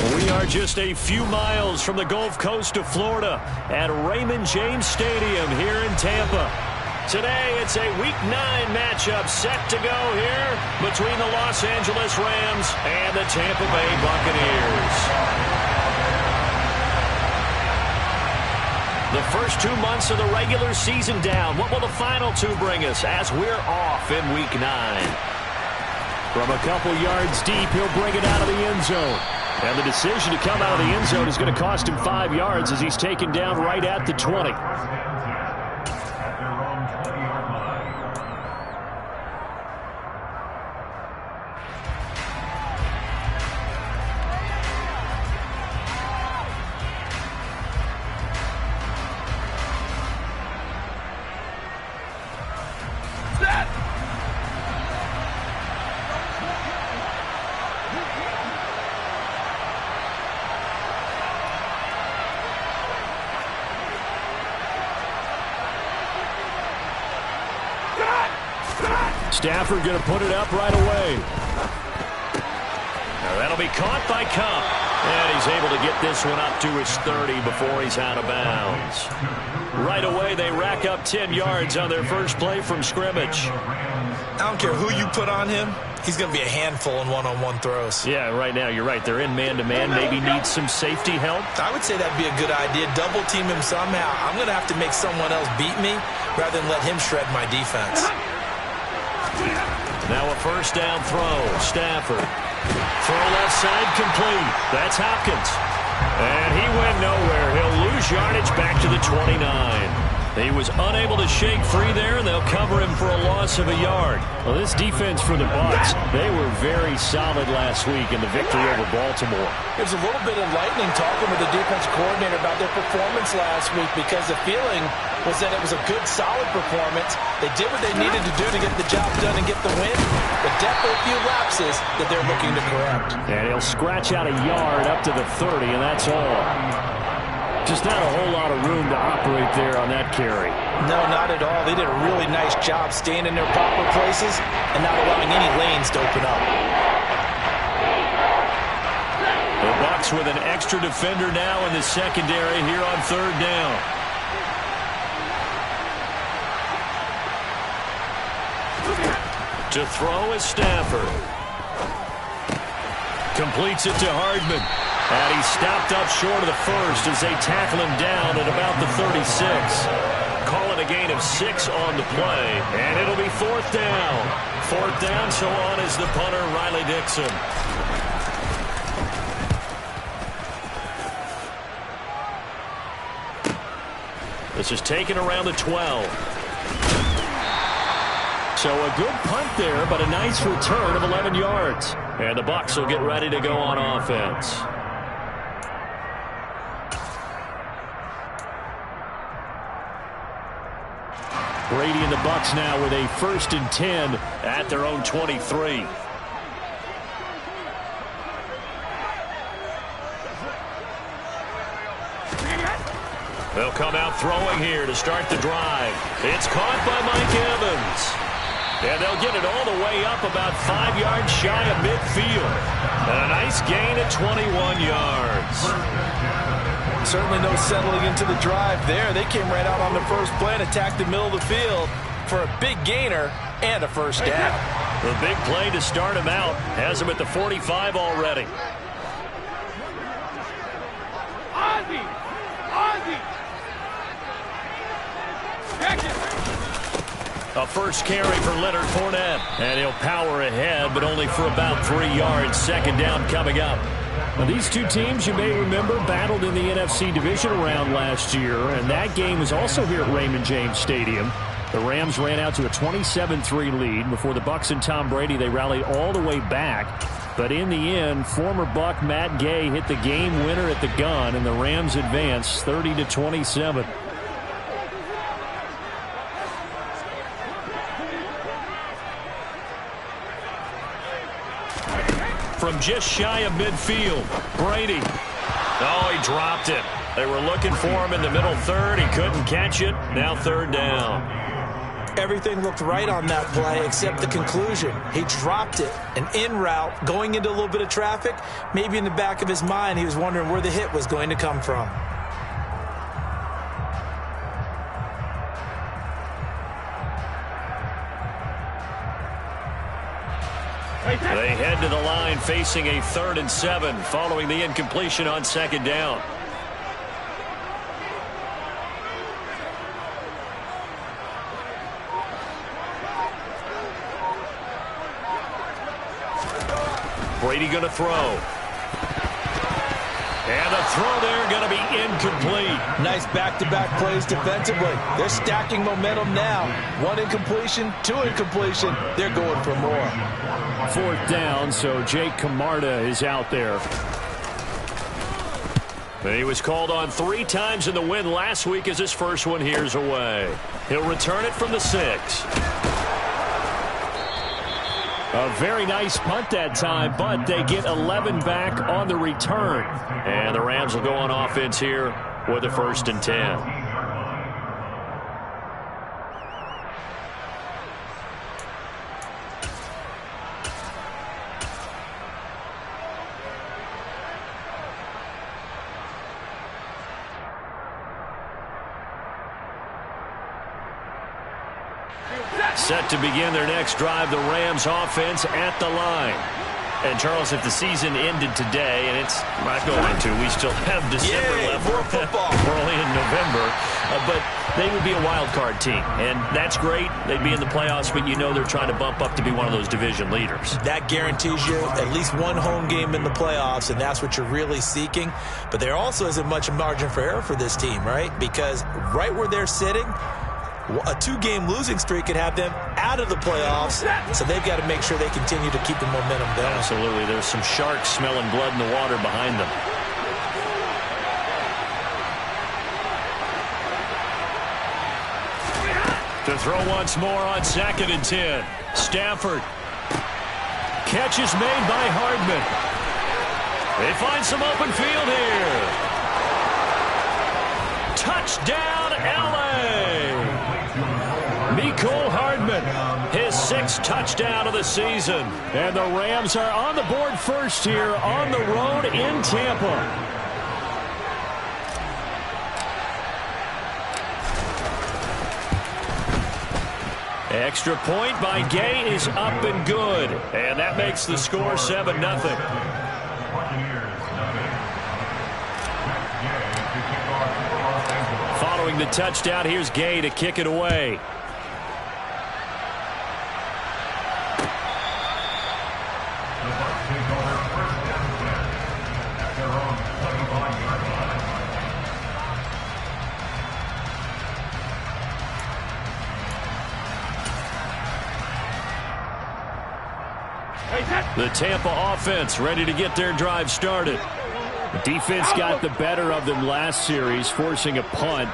We are just a few miles from the Gulf Coast of Florida at Raymond James Stadium here in Tampa. Today, it's a Week 9 matchup set to go here between the Los Angeles Rams and the Tampa Bay Buccaneers. The first 2 months of the regular season down. What will the final 2 bring us as we're off in Week 9? From a couple yards deep, he'll bring it out of the end zone. And the decision to come out of the end zone is going to cost him 5 yards as he's taken down right at the 20. Stafford going to put it up right away. Now that'll be caught by Kupp. And he's able to get this one up to his 30 before he's out of bounds. Right away, they rack up 10 yards on their first play from scrimmage. I don't care who you put on him. He's going to be a handful in one-on-one throws. Yeah, right now, you're right. They're in man-to-man. Maybe need some safety help. I would say that'd be a good idea. Double team him somehow. I'm going to have to make someone else beat me rather than let him shred my defense. Now a first down throw. Stafford. Throw left side complete. That's Hopkins. And he went nowhere. He'll lose yardage back to the 29. He was unable to shake free there, and they'll cover him for a loss of a yard. Well, this defense for the Bucs, they were very solid last week in the victory over Baltimore. There's a little bit enlightening talking with the defense coordinator about their performance last week because the feeling was that it was a good, solid performance. They did what they needed to do to get the job done and get the win, but definitely a few lapses that they're looking to correct. And he'll scratch out a yard up to the 30, and that's all. Just not a whole lot of room to operate there on that carry. No, not at all. They did a really nice job staying in their proper places and not allowing any lanes to open up. The Bucs with an extra defender now in the secondary here on third down. To throw is Stafford. Completes it to Hardman. And he's stopped up short of the first as they tackle him down at about the 36. Call it a gain of 6 on the play. And it'll be fourth down. Fourth down, so on is the punter, Riley Dixon. This is taken around the 12. So a good punt there, but a nice return of 11 yards. And the Bucs will get ready to go on offense. Brady and the Bucs now with a 1st and 10 at their own 23. They'll come out throwing here to start the drive. It's caught by Mike Evans. And they'll get it all the way up about 5 yards shy of midfield. And a nice gain at 21 yards. Certainly no settling into the drive there. They came right out on the first play and attacked the middle of the field for a big gainer and a first down. The big play to start him out has him at the 45 already. A first carry for Leonard Fournette. And he'll power ahead, but only for about 3 yards. Second down coming up. Now, these two teams, you may remember, battled in the NFC division round last year, and that game was also here at Raymond James Stadium. The Rams ran out to a 27-3 lead. Before the Bucs and Tom Brady, they rallied all the way back. But in the end, former Buck Matt Gay hit the game winner at the gun, and the Rams advanced 30-27. From just shy of midfield, Brady. Oh, he dropped it. They were looking for him in the middle third. He couldn't catch it. Now third down. Everything looked right on that play except the conclusion. He dropped it, an in route, going into a little bit of traffic. Maybe in the back of his mind, he was wondering where the hit was going to come from. They head to the line facing a 3rd and 7 following the incompletion on 2nd down. Brady going to throw. And the throw there going to be incomplete. Nice back-to-back plays defensively. They're stacking momentum now. 1 incompletion, 2 incompletion. They're going for more. 4th down, so Jake Camarda is out there. And he was called on 3 times in the win last week as his first one here's away. He'll return it from the 6. A very nice punt that time, but they get 11 back on the return. And the Rams will go on offense here with a 1st and 10. Set to begin their next drive, the Rams offense at the line. And, Charles, if the season ended today, and it's not going to, we still have December left. More football. We're only in November. But they would be a wild card team. And that's great. They'd be in the playoffs, but you know they're trying to bump up to be one of those division leaders. That guarantees you at least 1 home game in the playoffs, and that's what you're really seeking. But there also isn't much margin for error for this team, right? Because right where they're sitting, a 2-game losing streak could have them out of the playoffs, so they've got to make sure they continue to keep the momentum down. Absolutely. There's some sharks smelling blood in the water behind them. To throw once more on 2nd and 10. Stafford. Catch is made by Hardman. They find some open field here. Touchdown, L.A. Mecole Hardman, his 6th touchdown of the season. And the Rams are on the board first here on the road in Tampa. Extra point by Gay is up and good. And that makes the score 7-0. Following the touchdown, here's Gay to kick it away. The Tampa offense ready to get their drive started. The defense got the better of them last series, forcing a punt.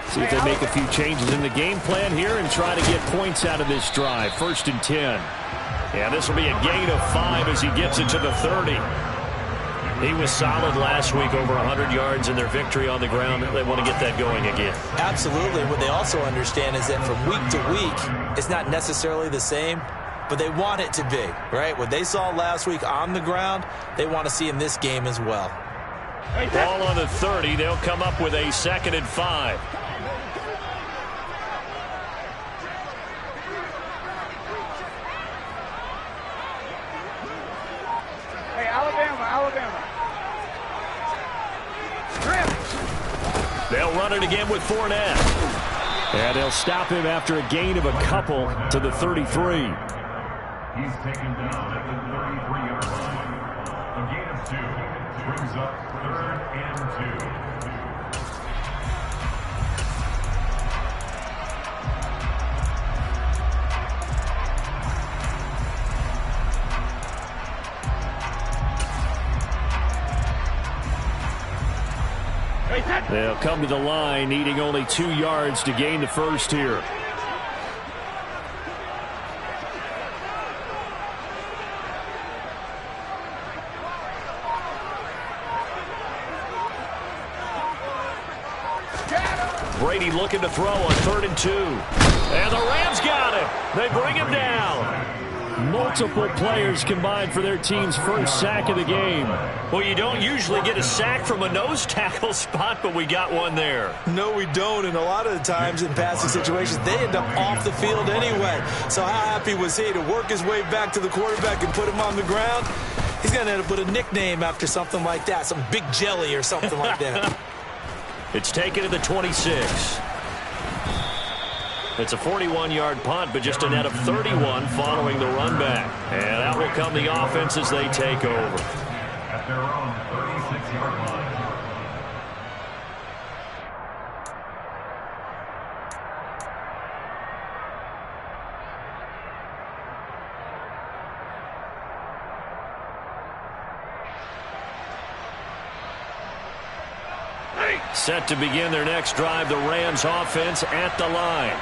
See if they make a few changes in the game plan here and try to get points out of this drive. 1st and 10. Yeah, this will be a gain of 5 as he gets it to the 30. He was solid last week, over 100 yards in their victory on the ground. They want to get that going again. Absolutely. What they also understand is that from week to week, it's not necessarily the same, but they want it to be, right? What they saw last week on the ground, they want to see in this game as well. Ball on the 30. They'll come up with a 2nd and 5. Hey, Alabama. They'll run it again with Fournette. And they'll stop him after a gain of a couple to the 33. He's taken down at the 33-yard line. A gain of 2 brings up 3rd and 2. They'll come to the line, needing only 2 yards to gain the first here. Brady looking to throw on 3rd and 2. And the Rams got him. They bring him down. Multiple players combined for their team's first sack of the game. Well, you don't usually get a sack from a nose tackle spot, but we got one there. No, we don't, and a lot of the times in passing situations, they end up off the field anyway. So how happy was he to work his way back to the quarterback and put him on the ground? He's going to end up with a nickname after something like that, some Big Jelly or something like that. It's taken to the 26. It's a 41-yard punt, but just a net of 31 following the run back. And out will come the offense as they take over. At their own 36-yard line. Set to begin their next drive, the Rams offense at the line.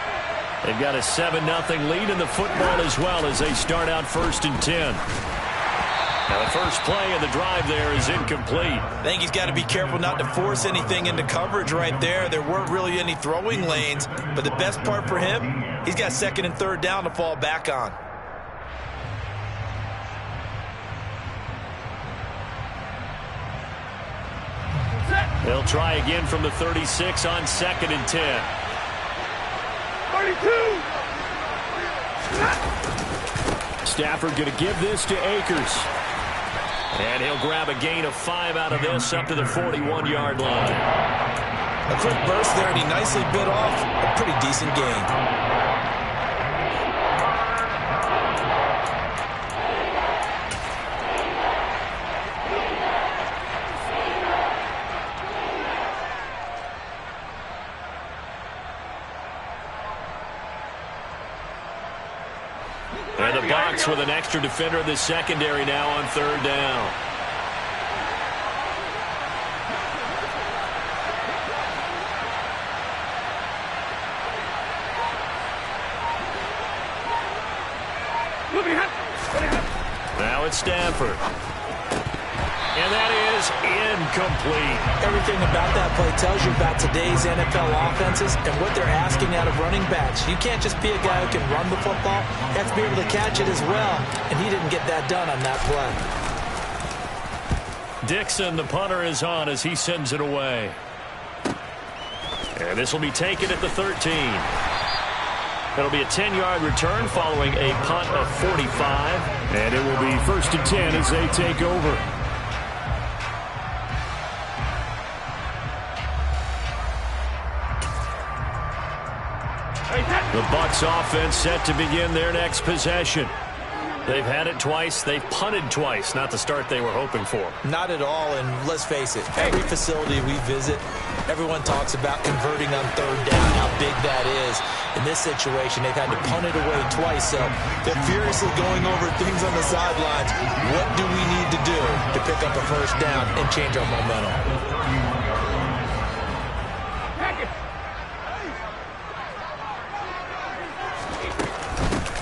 They've got a 7-0 lead in the football as well as they start out 1st and 10. Now the first play of the drive there is incomplete. I think he's got to be careful not to force anything into coverage right there. There weren't really any throwing lanes, but the best part for him, he's got 2nd and 3rd down to fall back on. They'll try again from the 36 on 2nd and 10. 32. Stafford going to give this to Akers. And he'll grab a gain of 5 out of this up to the 41-yard line. A quick burst there, and he nicely bit off a pretty decent gain. And the Bucs with an extra defender in the secondary now on 3rd down. Now it's Stafford. And that is incomplete. Everything about that play tells you about today's NFL offenses and what they're asking out of running backs. You can't just be a guy who can run the football. You have to be able to catch it as well, and he didn't get that done on that play. Dixon, the punter, is on as he sends it away. And this will be taken at the 13. It'll be a 10-yard return following a punt of 45. And it will be 1st and 10 as they take over. The Bucs offense set to begin their next possession. They've had it twice. They've punted twice. Not the start they were hoping for. Not at all, and let's face it, every facility we visit, everyone talks about converting on 3rd down, how big that is. In this situation, they've had to punt it away twice, so they're furiously going over things on the sidelines. What do we need to do to pick up a 1st down and change our momentum?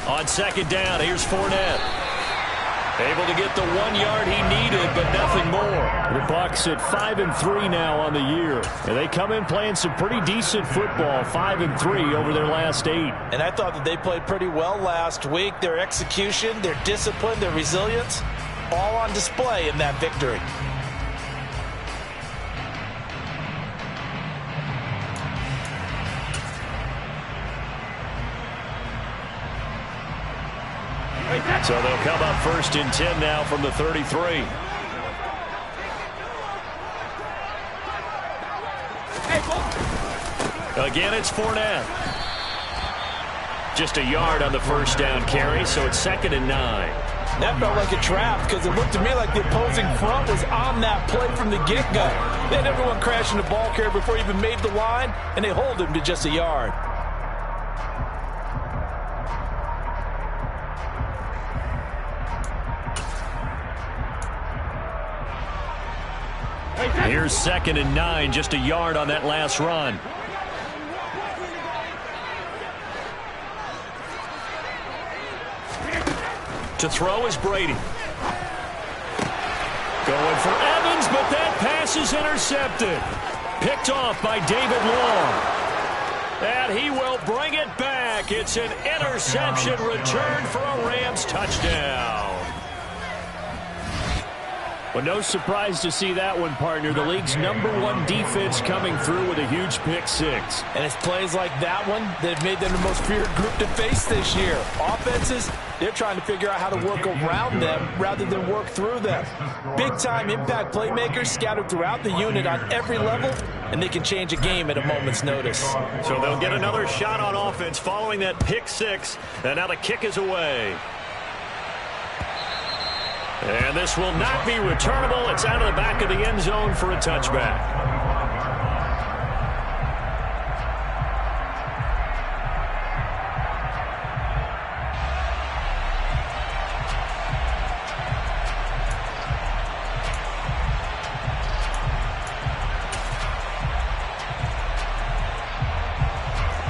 On 2nd down, here's Fournette. Able to get the 1 yard he needed, but nothing more. The Bucs at 5-3 now on the year. And they come in playing some pretty decent football, 5-3 over their last 8. And I thought that they played pretty well last week. Their execution, their discipline, their resilience, all on display in that victory. So they'll come up 1st and 10 now from the 33. Again, it's Fournette. Just a yard on the 1st down carry, so it's 2nd and 9. That felt like a trap because it looked to me like the opposing front was on that play from the get-go. They had everyone crashing the ball carrier before he even made the line, and they hold him to just a yard. Here's 2nd and 9, just a yard on that last run. To throw is Brady. Going for Evans, but that pass is intercepted. Picked off by David Long. And he will bring it back. It's an interception return for a Rams touchdown. Well, no surprise to see that one, partner. The league's #1 defense coming through with a huge pick six. And it's plays like that one that have made them the most feared group to face this year. Offenses, they're trying to figure out how to work around them rather than work through them. Big-time impact playmakers scattered throughout the unit on every level, and they can change a game at a moment's notice. So they'll get another shot on offense following that pick six, and now the kick is away. And this will not be returnable. It's out of the back of the end zone for a touchback.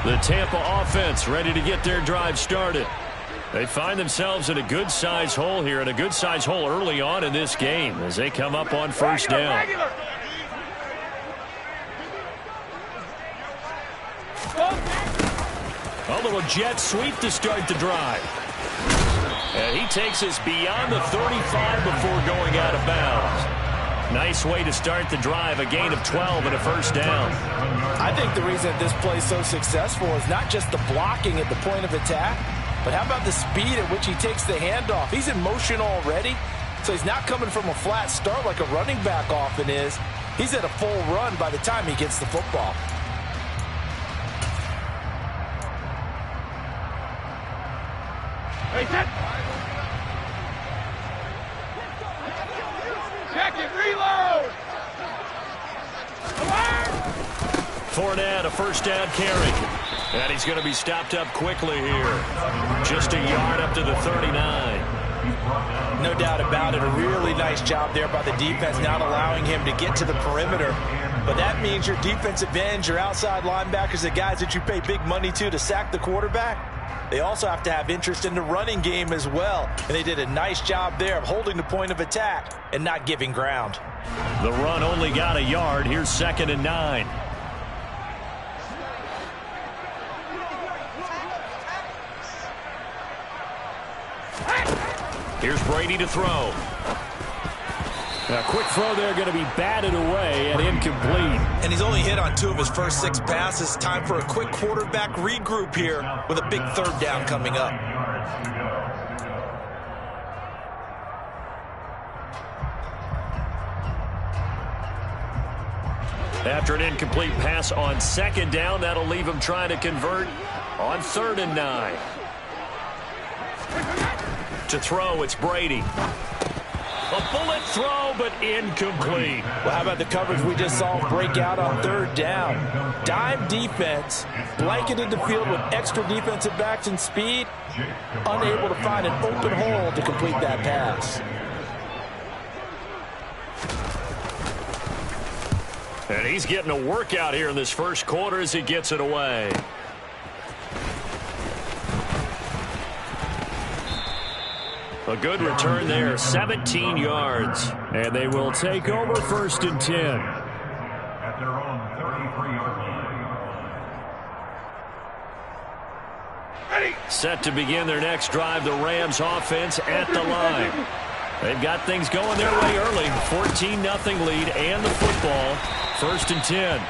The Tampa offense ready to get their drive started. They find themselves in a good-sized hole here, and a good-sized hole early on in this game as they come up on first down. A little jet sweep to start the drive. And he takes us beyond the 35 before going out of bounds. Nice way to start the drive, a gain of 12 and a first down. I think the reason this play is so successful is not just the blocking at the point of attack, but how about the speed at which he takes the handoff? He's in motion already, so he's not coming from a flat start like a running back often is. He's at a full run by the time he gets the football. Hey, set. Check it, reload. Fournette, a first down carry. And he's going to be stopped up quickly here. Just a yard up to the 39. No doubt about it. A really nice job there by the defense, not allowing him to get to the perimeter. But that means your defensive ends, your outside linebackers, the guys that you pay big money to sack the quarterback, they also have to have interest in the running game as well. And they did a nice job there of holding the point of attack and not giving ground. The run only got a yard. Here's 2nd and 9. Here's Brady to throw. A quick throw there going to be batted away and incomplete. And he's only hit on 2 of his first 6 passes. Time for a quick quarterback regroup here with a big 3rd down coming up. After an incomplete pass on 2nd down, that'll leave him trying to convert on 3rd and 9. To throw, it's Brady. A bullet throw, but incomplete. Well, how about the coverage we just saw break out on 3rd down? Dime defense, blanketed the field with extra defensive backs and speed, unable to find an open hole to complete that pass. And he's getting a workout here in this first quarter as he gets it away. A good return there, 17 yards. And they will take over 1st and 10. At their own 33-yard line. Ready. Set to begin their next drive, the Rams offense at the line. They've got things going their way early. 14-0 lead and the football. 1st and 10.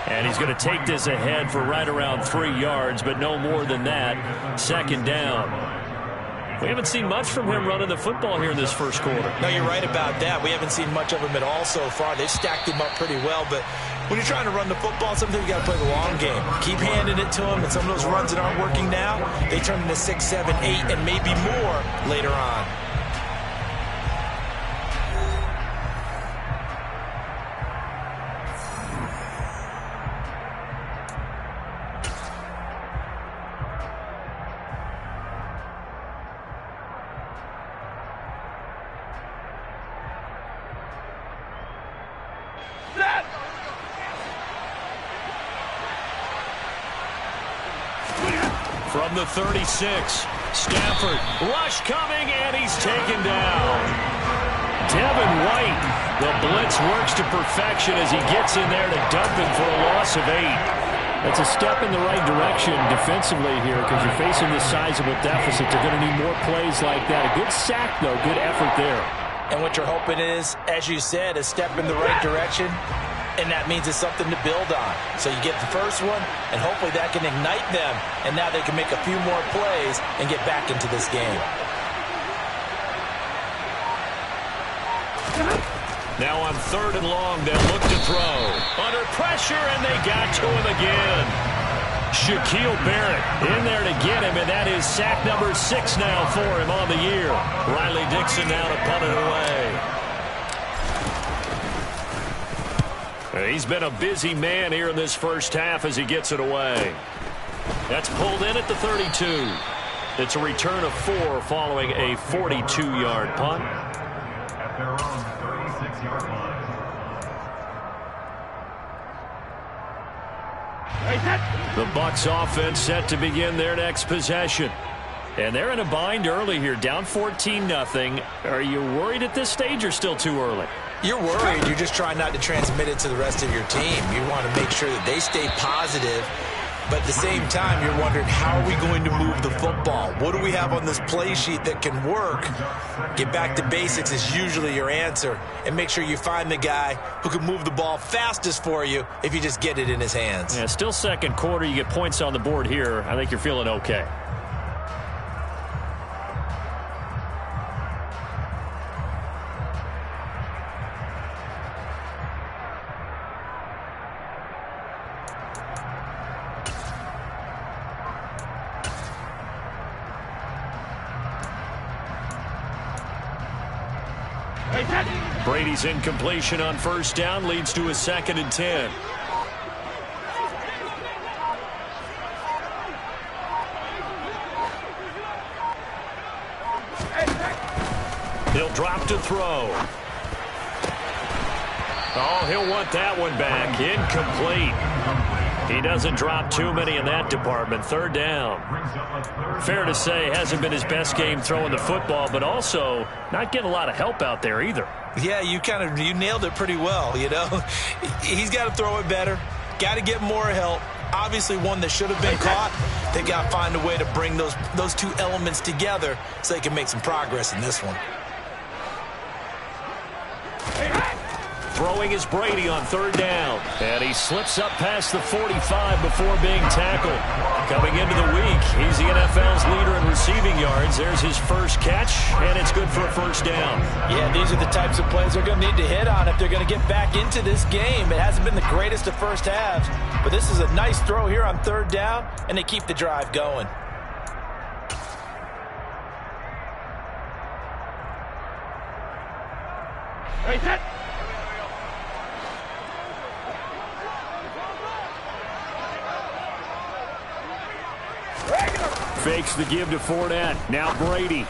And he's going to take this ahead for right around 3 yards, but no more than that. 2nd down. We haven't seen much from him running the football here in this first quarter. No, you're right about that. We haven't seen much of him at all so far. They've stacked him up pretty well, but when you're trying to run the football, sometimes you got to play the long game. Keep handing it to him, and some of those runs that aren't working now, they turn into 6, 7, 8, and maybe more later on. From the 36, Stafford, rush coming, and he's taken down. Devin White, the blitz works to perfection as he gets in there to dump him for a loss of 8. It's a step in the right direction defensively here because you're facing this sizable deficit. They're going to need more plays like that. A good sack, though. Good effort there. And what you're hoping is, as you said, a step in the right direction, and that means it's something to build on. So you get the first one, and hopefully that can ignite them, and now they can make a few more plays and get back into this game. Now on 3rd and long, they'll look to throw. Under pressure, and they got to him again. Shaquille Barrett in there to get him, and that is sack number 6 now for him on the year. Riley Dixon now to punt it away. He's been a busy man here in this first half as he gets it away. That's pulled in at the 32. It's a return of 4 following a 42-yard punt. At their own 36-yard line. The Bucs offense set to begin their next possession. And they're in a bind early here, down 14-0. Are you worried at this stage or still too early? You're worried. You're just trying not to transmit it to the rest of your team. You want to make sure that they stay positive. But at the same time, you're wondering, how are we going to move the football? What do we have on this play sheet that can work? Get back to basics is usually your answer. And make sure you find the guy who can move the ball fastest for you if you just get it in his hands. Yeah, still second quarter. You get points on the board here. I think you're feeling okay. Brady's incompletion on 1st down leads to a 2nd and 10. He'll drop to throw. Oh, he'll want that one back. Incomplete. He doesn't drop too many in that department. 3rd down. Fair to say, hasn't been his best game throwing the football, but also not getting a lot of help out there either. Yeah, you nailed it pretty well, you know. He's got to throw it better. Got to get more help. Obviously one that should have been caught. They got to find a way to bring those two elements together so they can make some progress in this one. Throwing is Brady on 3rd down. And he slips up past the 45 before being tackled. Coming into the week, he's the NFL's leader in receiving yards. There's his first catch, and it's good for a 1st down. Yeah, these are the types of plays they're going to need to hit on if they're going to get back into this game. It hasn't been the greatest of first halves, but this is a nice throw here on 3rd down, and they keep the drive going. Fakes the give to Fournette. Now Brady.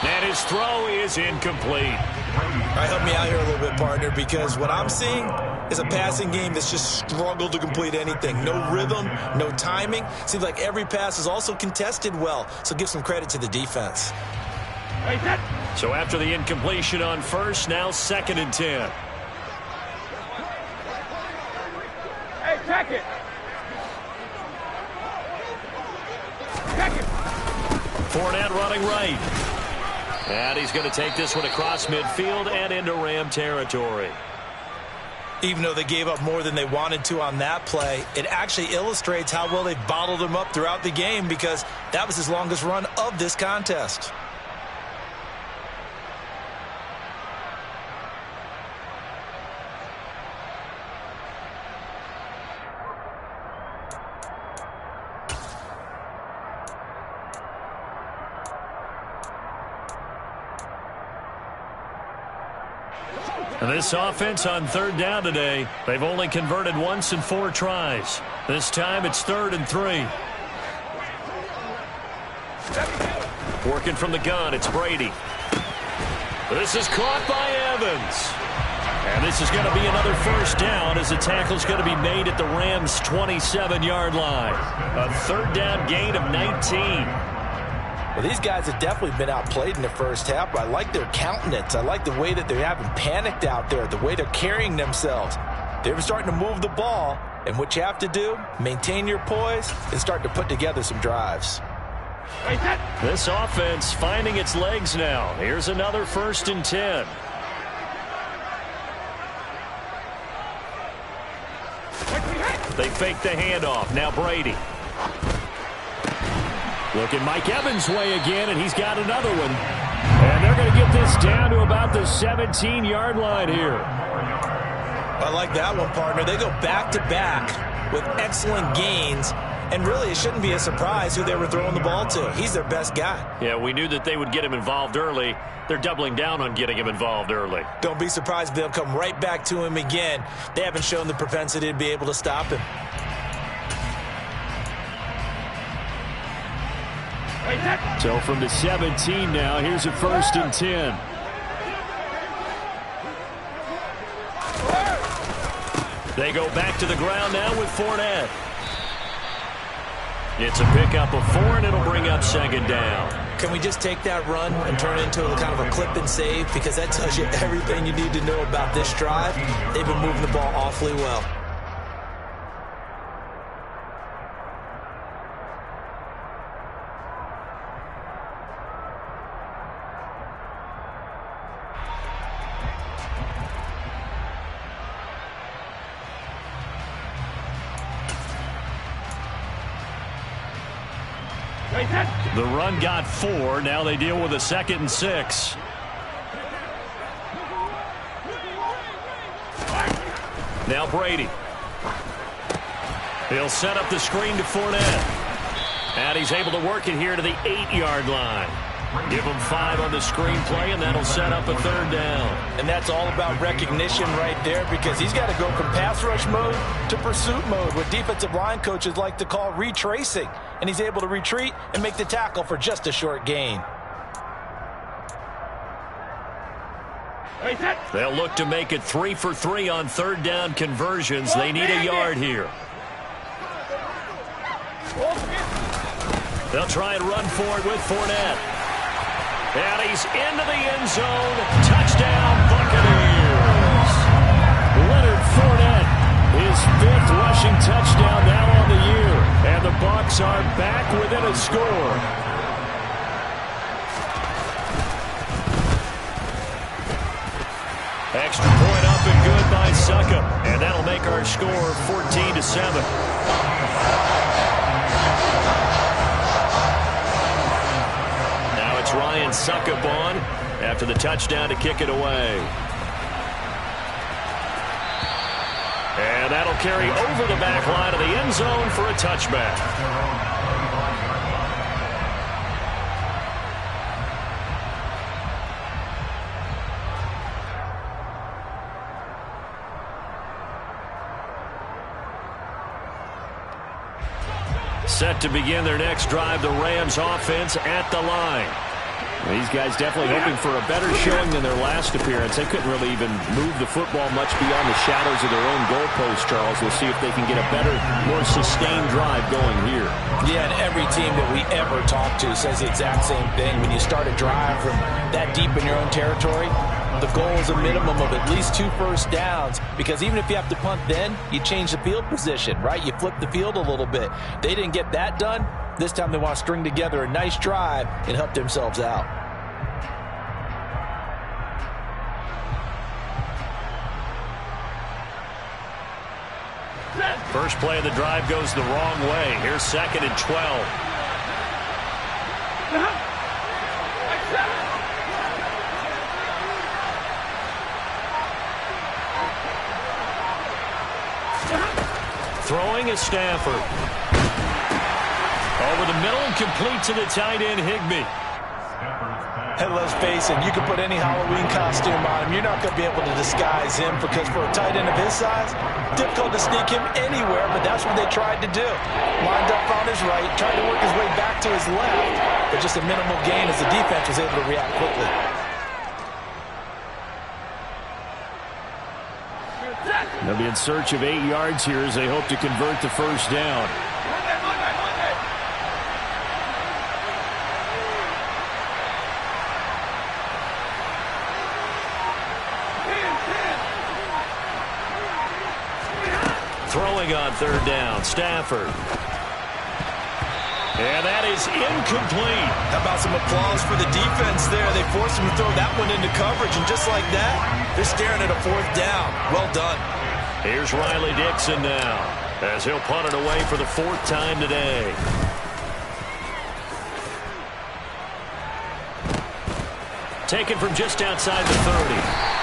And his throw is incomplete. All right, help me out here a little bit, partner, because what I'm seeing is a passing game that's just struggled to complete anything. No rhythm, no timing. Seems like every pass is also contested well, so give some credit to the defense. So after the incompletion on 1st, now 2nd and 10. Hey, check it. Fournette running right. And he's going to take this one across midfield and into Ram territory. Even though they gave up more than they wanted to on that play, it actually illustrates how well they've bottled him up throughout the game, because that was his longest run of this contest. This offense on 3rd down today, they've only converted once in 4 tries. This time it's 3rd and 3. Working from the gun, it's Brady. This is caught by Evans. And this is going to be another 1st down as the tackle's going to be made at the Rams' 27-yard line. A 3rd down gain of 19. Well, these guys have definitely been outplayed in the first half, but I like their countenance. I like the way that they haven't panicked out there, the way they're carrying themselves. They're starting to move the ball, And what you have to do, maintain your poise and start to put together some drives. This offense finding its legs now. Here's another 1st and 10. They fake the handoff. Now Brady. Looking Mike Evans' way again, and he's got another one. And they're going to get this down to about the 17-yard line here. I like that one, partner. They go back-to-back with excellent gains. And really, it shouldn't be a surprise who they were throwing the ball to. He's their best guy. Yeah, we knew that they would get him involved early. They're doubling down on getting him involved early. Don't be surprised if they'll come right back to him again. They haven't shown the propensity to be able to stop him. So from the 17 now, here's a 1st and 10. They go back to the ground now with Fournette. It's a pickup of 4, and it'll bring up 2nd down. Can we just take that run and turn it into kind of a clip and save? Because that tells you everything you need to know about this drive. They've been moving the ball awfully well. The run got 4. Now they deal with a 2nd and 6. Now Brady. He'll set up the screen to Fournette. And he's able to work it here to the 8-yard line. Give him 5 on the screen play, and that'll set up a 3rd down. And that's all about recognition right there, because he's got to go from pass rush mode to pursuit mode, what defensive line coaches like to call retracing. And he's able to retreat and make the tackle for just a short gain. They'll look to make it 3 for 3 on 3rd down conversions. They need a yard here. They'll try and run for it with Fournette. And he's into the end zone. Touchdown, Buccaneers. Leonard Fournette, his 5th rushing touchdown now on the year. And the Bucs are back within a score. Extra point up and good by Succop. And that'll make our score 14-7. Ryan Succop on after the touchdown to kick it away. And that'll carry over the back line of the end zone for a touchback. Set to begin their next drive, the Rams offense at the line. These guys definitely hoping for a better showing than their last appearance. They couldn't really even move the football much beyond the shadows of their own goalpost, Charles. We'll see if they can get a better, more sustained drive going here. Yeah, and every team that we ever talk to says the exact same thing. When you start a drive from that deep in your own territory, the goal is a minimum of at least 2 first downs, because even if you have to punt then, you change the field position, right? You flip the field a little bit. They didn't get that done. This time they want to string together a nice drive and help themselves out. First play of the drive goes the wrong way. Here's 2nd and 12. Throwing is Stafford. Over the middle and complete to the tight end, Higbee. And let's face it, you can put any Halloween costume on him. You're not going to be able to disguise him, because for a tight end of his size, difficult to sneak him anywhere, but that's what they tried to do. Lined up on his right, tried to work his way back to his left, but just a minimal gain as the defense was able to react quickly. They'll be in search of 8 yards here as they hope to convert the first down. throwing on third down. Stafford. And that is incomplete. How about some applause for the defense there? They forced him to throw that one into coverage, and just like that, they're staring at a fourth down. Well done. Here's Riley Dixon now, as he'll punt it away for the fourth time today. Taken from just outside the 30.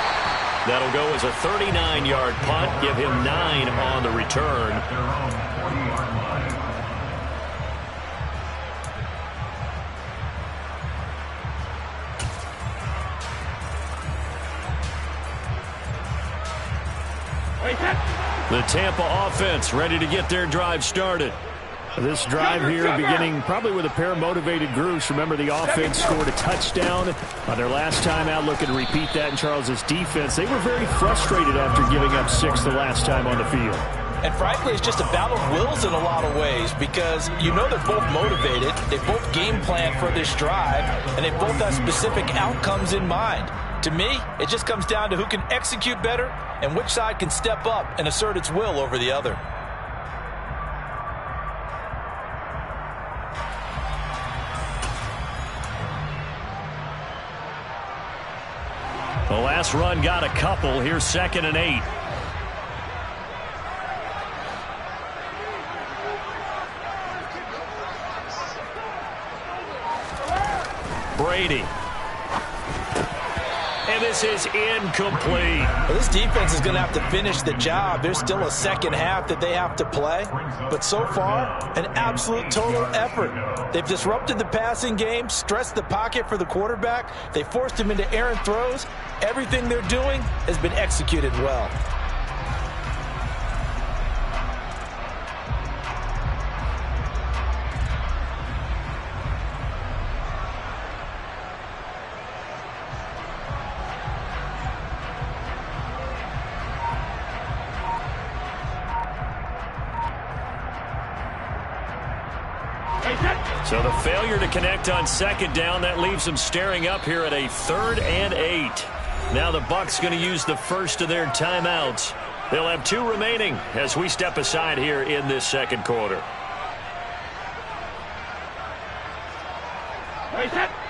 That'll go as a 39-yard punt. Give him 9 on the return. The Tampa offense ready to get their drive started. This drive here beginning probably with a pair of motivated groups. Remember, the offense scored a touchdown on their last time out. Looking to repeat that in Charles's defense. They were very frustrated after giving up 6 the last time on the field. And frankly, it's just a battle of wills in a lot of ways, because you know they're both motivated. They both game plan for this drive, and they both have specific outcomes in mind. To me, it just comes down to who can execute better and which side can step up and assert its will over the other. The last run got a couple. Here's 2nd and 8. Brady. And this is incomplete. Well, this defense is going to have to finish the job. There's still a second half that they have to play. But so far, an absolute total effort. They've disrupted the passing game, stressed the pocket for the quarterback. They forced him into errant throws. Everything they're doing has been executed well. So the failure to connect on 2nd down, that leaves them staring up here at a 3rd and 8. Now the Bucs going to use the first of their timeouts. They'll have 2 remaining as we step aside here in this second quarter.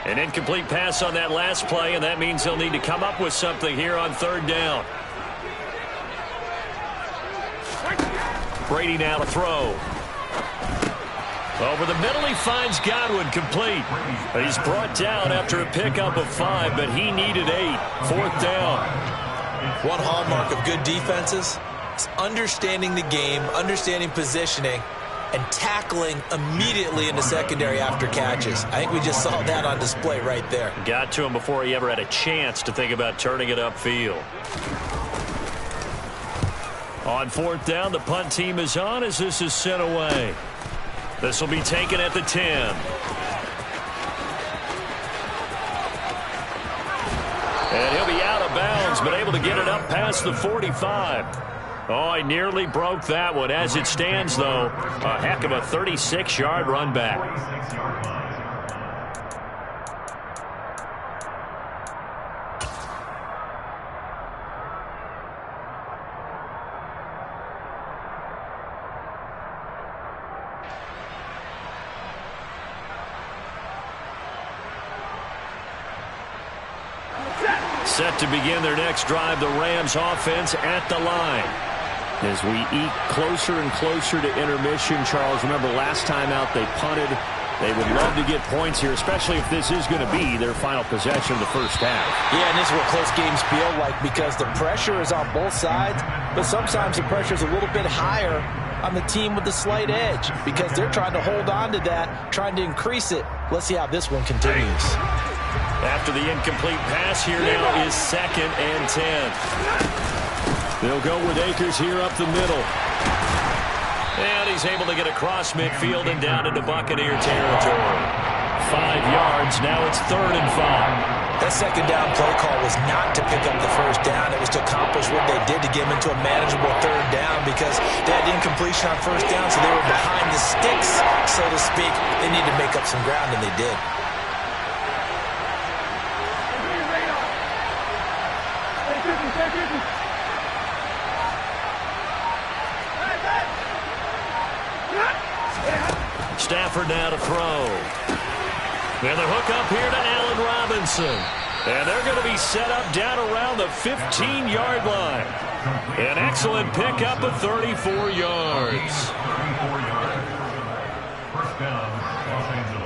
An incomplete pass on that last play, and that means they'll need to come up with something here on 3rd down. Brady now to throw. Over the middle, he finds Godwin, complete. He's brought down after a pickup of 5, but he needed 8. 4th down. One hallmark of good defenses is understanding the game, understanding positioning, and tackling immediately in the secondary after catches. I think we just saw that on display right there. Got to him before he ever had a chance to think about turning it upfield. On 4th down, the punt team is on as this is sent away. This will be taken at the 10. And he'll be out of bounds, but able to get it up past the 45. Oh, he nearly broke that one. As it stands, though, a heck of a 36-yard run back. Set to begin their next drive, the Rams offense at the line. As we eat closer and closer to intermission, Charles, remember last time out they punted. They would love to get points here, especially if this is going to be their final possession of the first half. Yeah, and this is what close games feel like, because the pressure is on both sides, but sometimes the pressure is a little bit higher on the team with the slight edge, because they're trying to hold on to that, trying to increase it. Let's see how this one continues. After the incomplete pass, here now is 2nd and 10. They'll go with Akers here up the middle. And he's able to get across midfield and down into Buccaneer territory. 5 yards, now it's 3rd and 5. That 2nd down play call was not to pick up the first down. It was to accomplish what they did to get them into a manageable 3rd down, because they had incompletion on 1st down, so they were behind the sticks, so to speak. They needed to make up some ground, and they did. Stafford now to throw. And the hook up here to Allen Robinson. And they're going to be set up down around the 15-yard line. An excellent pickup of 34 yards. 34 yards. First down, Los Angeles.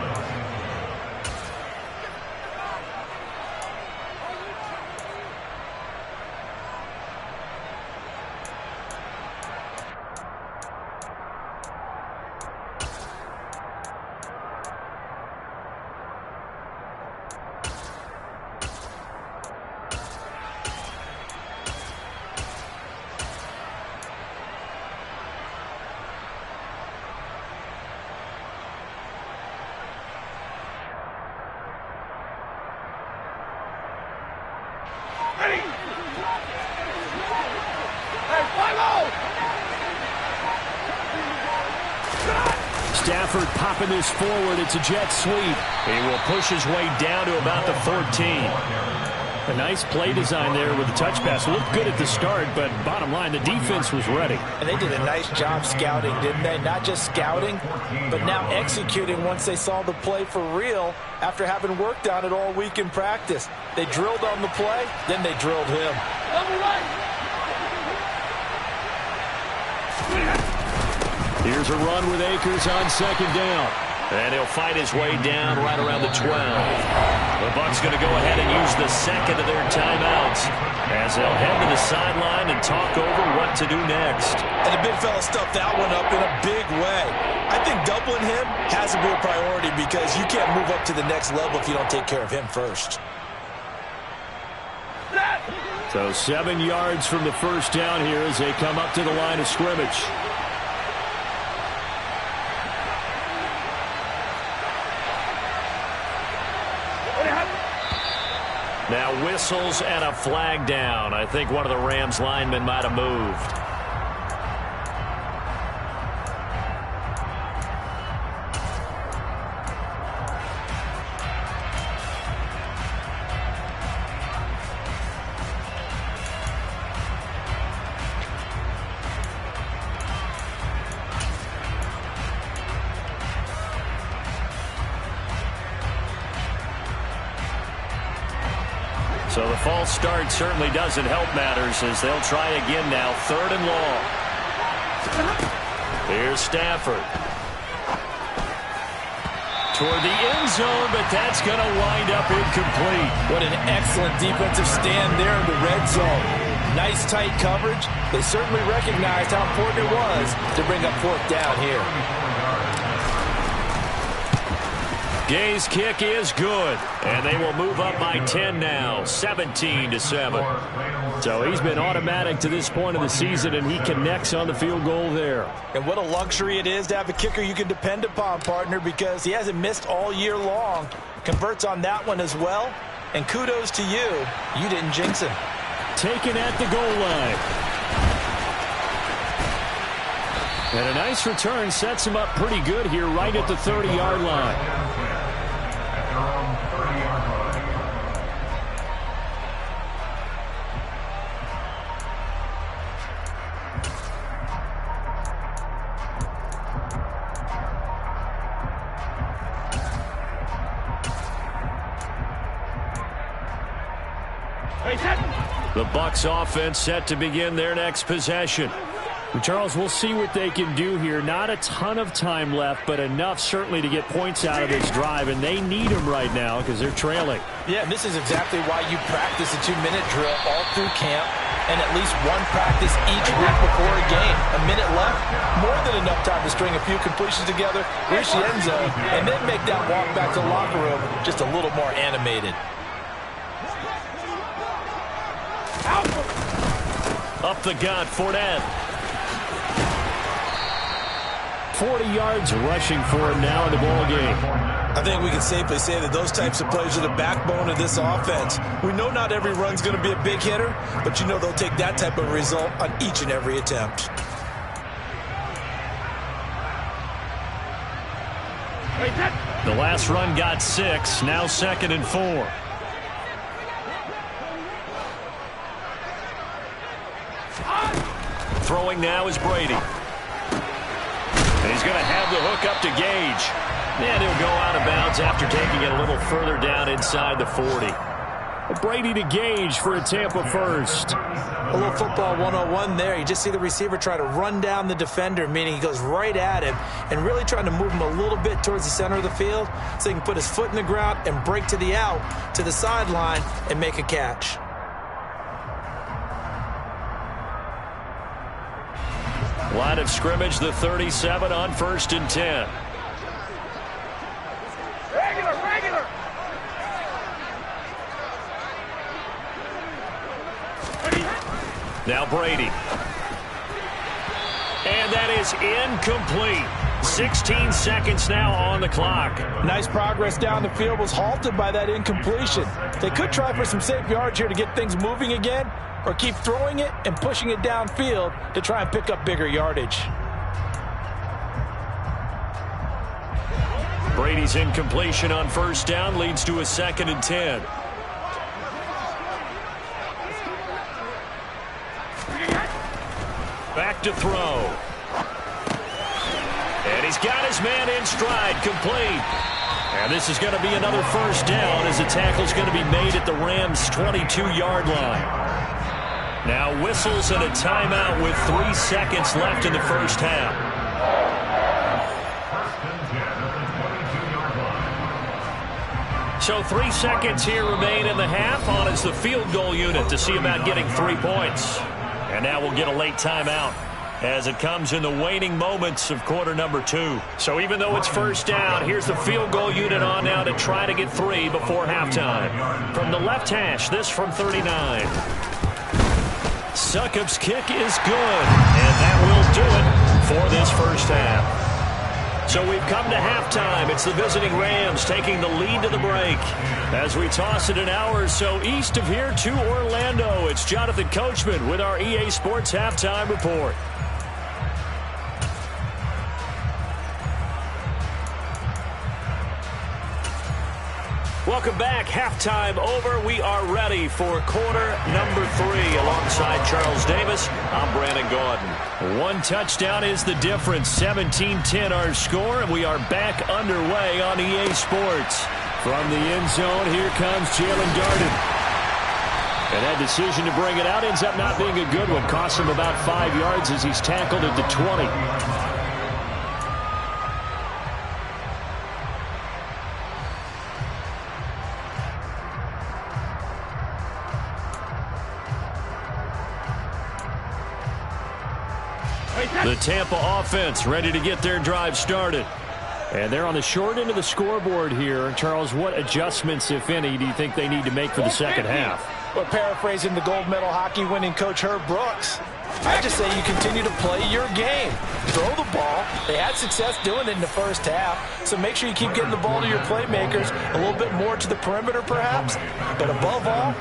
Stafford popping this forward. It's a jet sweep. He will push his way down to about the 14. A nice play design there with the touch pass. Looked good at the start, but bottom line, the defense was ready. And they did a nice job scouting, didn't they? Not just scouting, but now executing once they saw the play for real after having worked on it all week in practice. They drilled on the play, then they drilled him. Here's a run with Akers on second down. And he'll fight his way down right around the 12. The Bucs going to go ahead and use the second of their timeouts as they'll head to the sideline and talk over what to do next. And the big fella stuffed that one up in a big way. I think doubling him has to be a priority because you can't move up to the next level if you don't take care of him first. So 7 yards from the first down here as they come up to the line of scrimmage. Now whistles and a flag down. I think one of the Rams linemen might have moved. So the false start certainly doesn't help matters as they'll try again now. 3rd and long. Here's Stafford. Toward the end zone, but that's going to wind up incomplete. What an excellent defensive stand there in the red zone. Nice tight coverage. They certainly recognized how important it was to bring up 4th down here. Gay's kick is good, and they will move up by 10 now, 17-7. So he's been automatic to this point of the season, and he connects on the field goal there. And what a luxury it is to have a kicker you can depend upon, partner, because he hasn't missed all year long. Converts on that one as well, and kudos to you. You didn't jinx him. Taken at the goal line. And a nice return sets him up pretty good here right at the 30-yard line. The Bucs offense set to begin their next possession. And Charles, we'll see what they can do here. Not a ton of time left, but enough certainly to get points out of this drive, and they need them right now because they're trailing. Yeah, and this is exactly why you practice a 2-minute drill all through camp and at least one practice each week before a game. A minute left, more than enough time to string a few completions together, reach the end zone, and then make that walk back to the locker room just a little more animated. Up the gut, Fournette. 40 yards rushing for him now in the ball game. I think we can safely say that those types of plays are the backbone of this offense. We know not every run's going to be a big hitter, but you know they'll take that type of result on each and every attempt. The last run got 6, now 2nd and 4. Throwing now is Brady. And he's going to have the hook up to Gage. And he'll go out of bounds after taking it a little further down inside the 40. Brady to Gage for a Tampa first. A little football 101 there. You just see the receiver try to run down the defender, meaning he goes right at him and really trying to move him a little bit towards the center of the field so he can put his foot in the ground and break to the out, to the sideline, and make a catch. Line of scrimmage, the 37 on 1st and 10. Regular. Now Brady. And that is incomplete. 16 seconds now on the clock. Nice progress down the field, was halted by that incompletion. They could try for some safe yards here to get things moving again, or keep throwing it and pushing it downfield to try and pick up bigger yardage. Brady's incompletion on 1st down leads to a 2nd and 10. Back to throw. And he's got his man in stride, complete. And this is going to be another 1st down as the tackle's going to be made at the Rams' 22-yard line. Now whistles and a timeout with 3 seconds left in the 1st half. So 3 seconds here remain in the half. On is the field goal unit to see about getting 3 points. And now we'll get a late timeout as it comes in the waning moments of quarter number 2. So even though it's 1st down, here's the field goal unit on now to try to get 3 before halftime. From the left hash, this from 39. Succop's kick is good, and that will do it for this 1st half. So we've come to halftime. It's the visiting Rams taking the lead to the break. As we toss it an hour or so east of here to Orlando, it's Jonathan Coachman with our EA Sports Halftime Report. Welcome back. Halftime over. We are ready for quarter number 3. Alongside Charles Davis, I'm Brandon Gaudin. 1 touchdown is the difference. 17-10 our score, and we are back underway on EA Sports. From the end zone, here comes Jalen Darden. And that decision to bring it out ends up not being a good one. Costs him about 5 yards as he's tackled at the 20. The Tampa offense ready to get their drive started. And they're on the short end of the scoreboard here. Charles, what adjustments, if any, do you think they need to make for the second half? Well, paraphrasing the gold medal hockey winning coach Herb Brooks, I just say you continue to play your game. Throw the ball. They had success doing it in the 1st half, so make sure you keep getting the ball to your playmakers, a little bit more to the perimeter perhaps, but above all,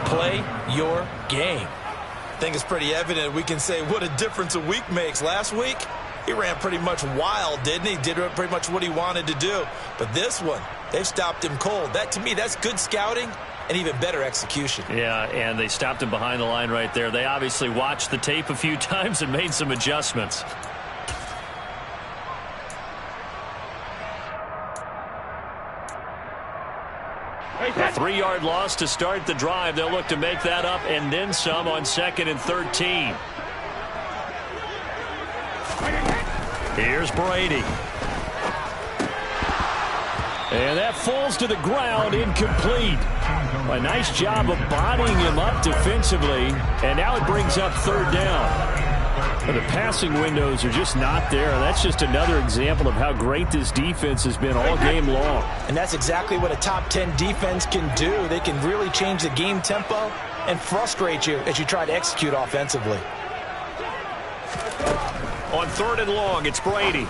play your game. I think it's pretty evident we can say what a difference a week makes. Last week, he ran pretty much wild, didn't he? Did pretty much what he wanted to do. But this one, they've stopped him cold. That, to me, that's good scouting and even better execution. Yeah, and they stopped him behind the line right there. They obviously watched the tape a few times and made some adjustments. A 3-yard loss to start the drive. They'll look to make that up and then some on 2nd and 13. Here's Brady. And that falls to the ground, incomplete. A nice job of bodying him up defensively. And now it brings up 3rd down. But the passing windows are just not there. That's just another example of how great this defense has been all game long. And that's exactly what a top 10 defense can do. They can really change the game tempo and frustrate you as you try to execute offensively. On 3rd and long, it's Brady.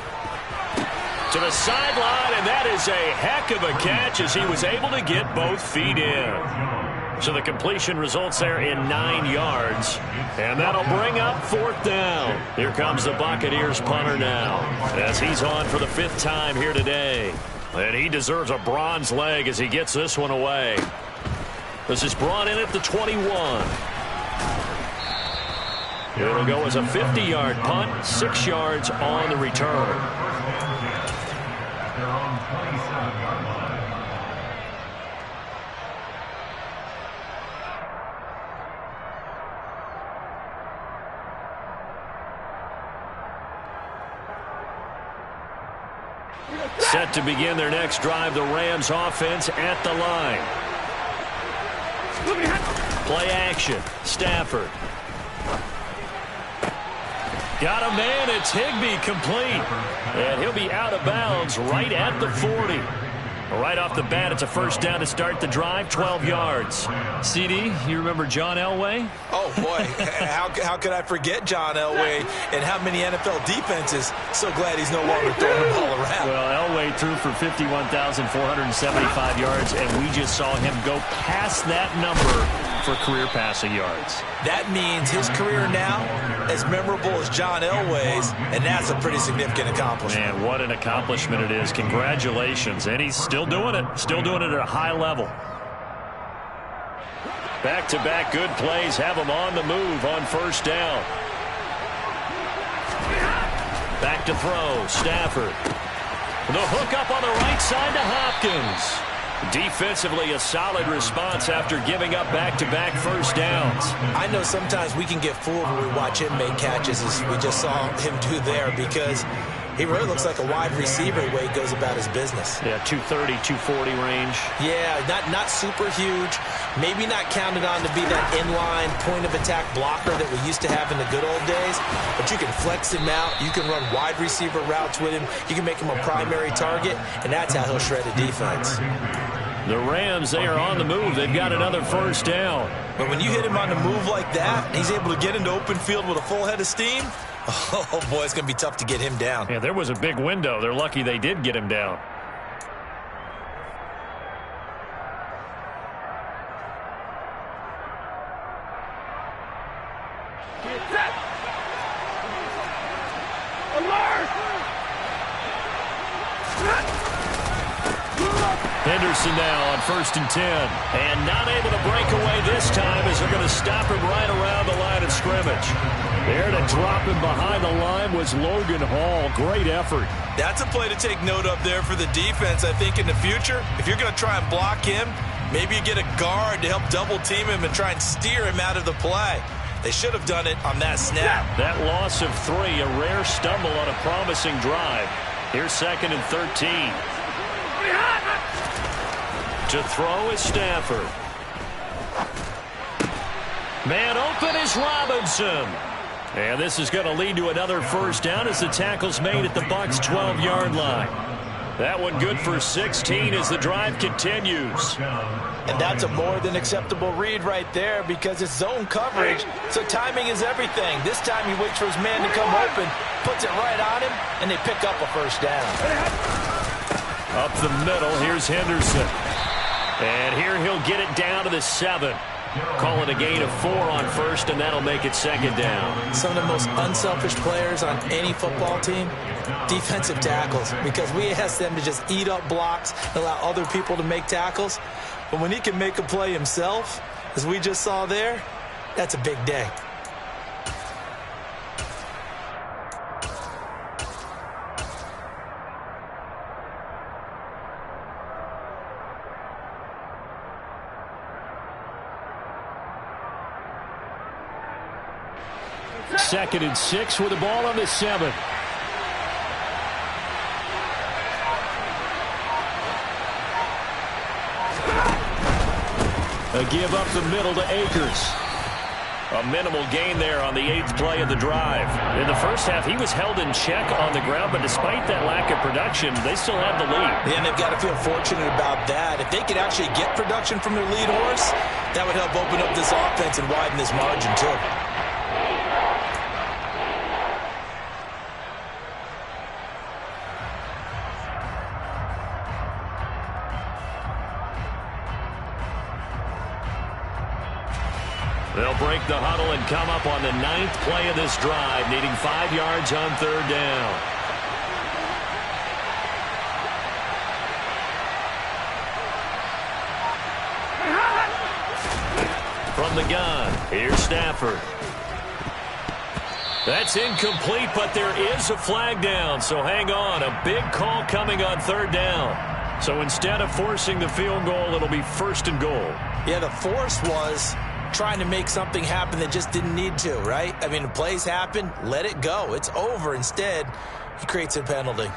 To the sideline, and that is a heck of a catch as he was able to get both feet in. So the completion results there in 9 yards. And that'll bring up 4th down. Here comes the Buccaneers punter now, as he's on for the 5th time here today. And he deserves a bronze leg as he gets this one away. This is brought in at the 21. It'll go as a 50-yard punt, 6 yards on the return. They're on 27-yard line. Set to begin their next drive, the Rams offense at the line. Play action. Stafford. Got a man. It's Higbee complete. And he'll be out of bounds right at the 40. Right off the bat, it's a first down to start the drive, 12 yards. CD, you remember John Elway? Oh, boy. how could I forget John Elway and how many NFL defenses? So glad he's no longer throwing the ball around. Well, Elway threw for 51,475 yards, and we just saw him go past that number for career passing yards. That means his career now as memorable as John Elway's, and that's a pretty significant accomplishment. Man, what an accomplishment it is. Congratulations. And he's still doing it. Still doing it at a high level. Back-to-back good plays have him on the move on first down. Back to throw. Stafford. The hook up on the right side to Hopkins. Defensively, a solid response after giving up back-to-back first downs. I know sometimes we can get fooled when we watch him make catches, as we just saw him do there, because he really looks like a wide receiver the way he goes about his business. Yeah, 230, 240 range. Yeah, not super huge. Maybe not counted on to be that inline point-of-attack blocker that we used to have in the good old days. But you can flex him out. You can run wide receiver routes with him. You can make him a primary target, and that's how he'll shred a defense. The Rams, they are on the move. They've got another first down. But when you hit him on the move like that, he's able to get into open field with a full head of steam. Oh, boy, it's going to be tough to get him down. Yeah, there was a big window. They're lucky they did get him down. Henderson now on 1st and 10. And not able to break away this time as they're going to stop him right around the line of scrimmage. There to drop him behind the line was Logan Hall. Great effort. That's a play to take note of there for the defense, I think, in the future. If you're going to try and block him, maybe you get a guard to help double-team him and try and steer him out of the play. They should have done it on that snap. That loss of 3, a rare stumble on a promising drive. Here's 2nd and 13. To throw is Stafford. Man open is Robinson. And this is going to lead to another first down as the tackle's made at the Bucs' 12-yard line. That one good for 16 as the drive continues. And that's a more than acceptable read right there because it's zone coverage, so timing is everything. This time he waits for his man to come open, puts it right on him, and they pick up a first down. Up the middle, here's Henderson. And here he'll get it down to the 7. Call it a gain of 4 on first, and that'll make it 2nd down. Some of the most unselfish players on any football team, defensive tackles, because we ask them to just eat up blocks and allow other people to make tackles. But when he can make a play himself, as we just saw there, that's a big day. Second and 6 with the ball on the 7. A give up the middle to Akers. A minimal gain there on the 8th play of the drive. In the first half, he was held in check on the ground, but despite that lack of production, they still have the lead. Yeah, and they've got to feel fortunate about that. If they could actually get production from their lead horse, that would help open up this offense and widen this margin too. They'll break the huddle and come up on the 9th play of this drive, needing 5 yards on 3rd down. From the gun, here's Stafford. That's incomplete, but there is a flag down, so hang on. A big call coming on third down. So instead of forcing the field goal, it'll be 1st and goal. Yeah, the force was trying to make something happen that just didn't need to, right? I mean, the plays happen, let it go. It's over. Instead, he creates a penalty.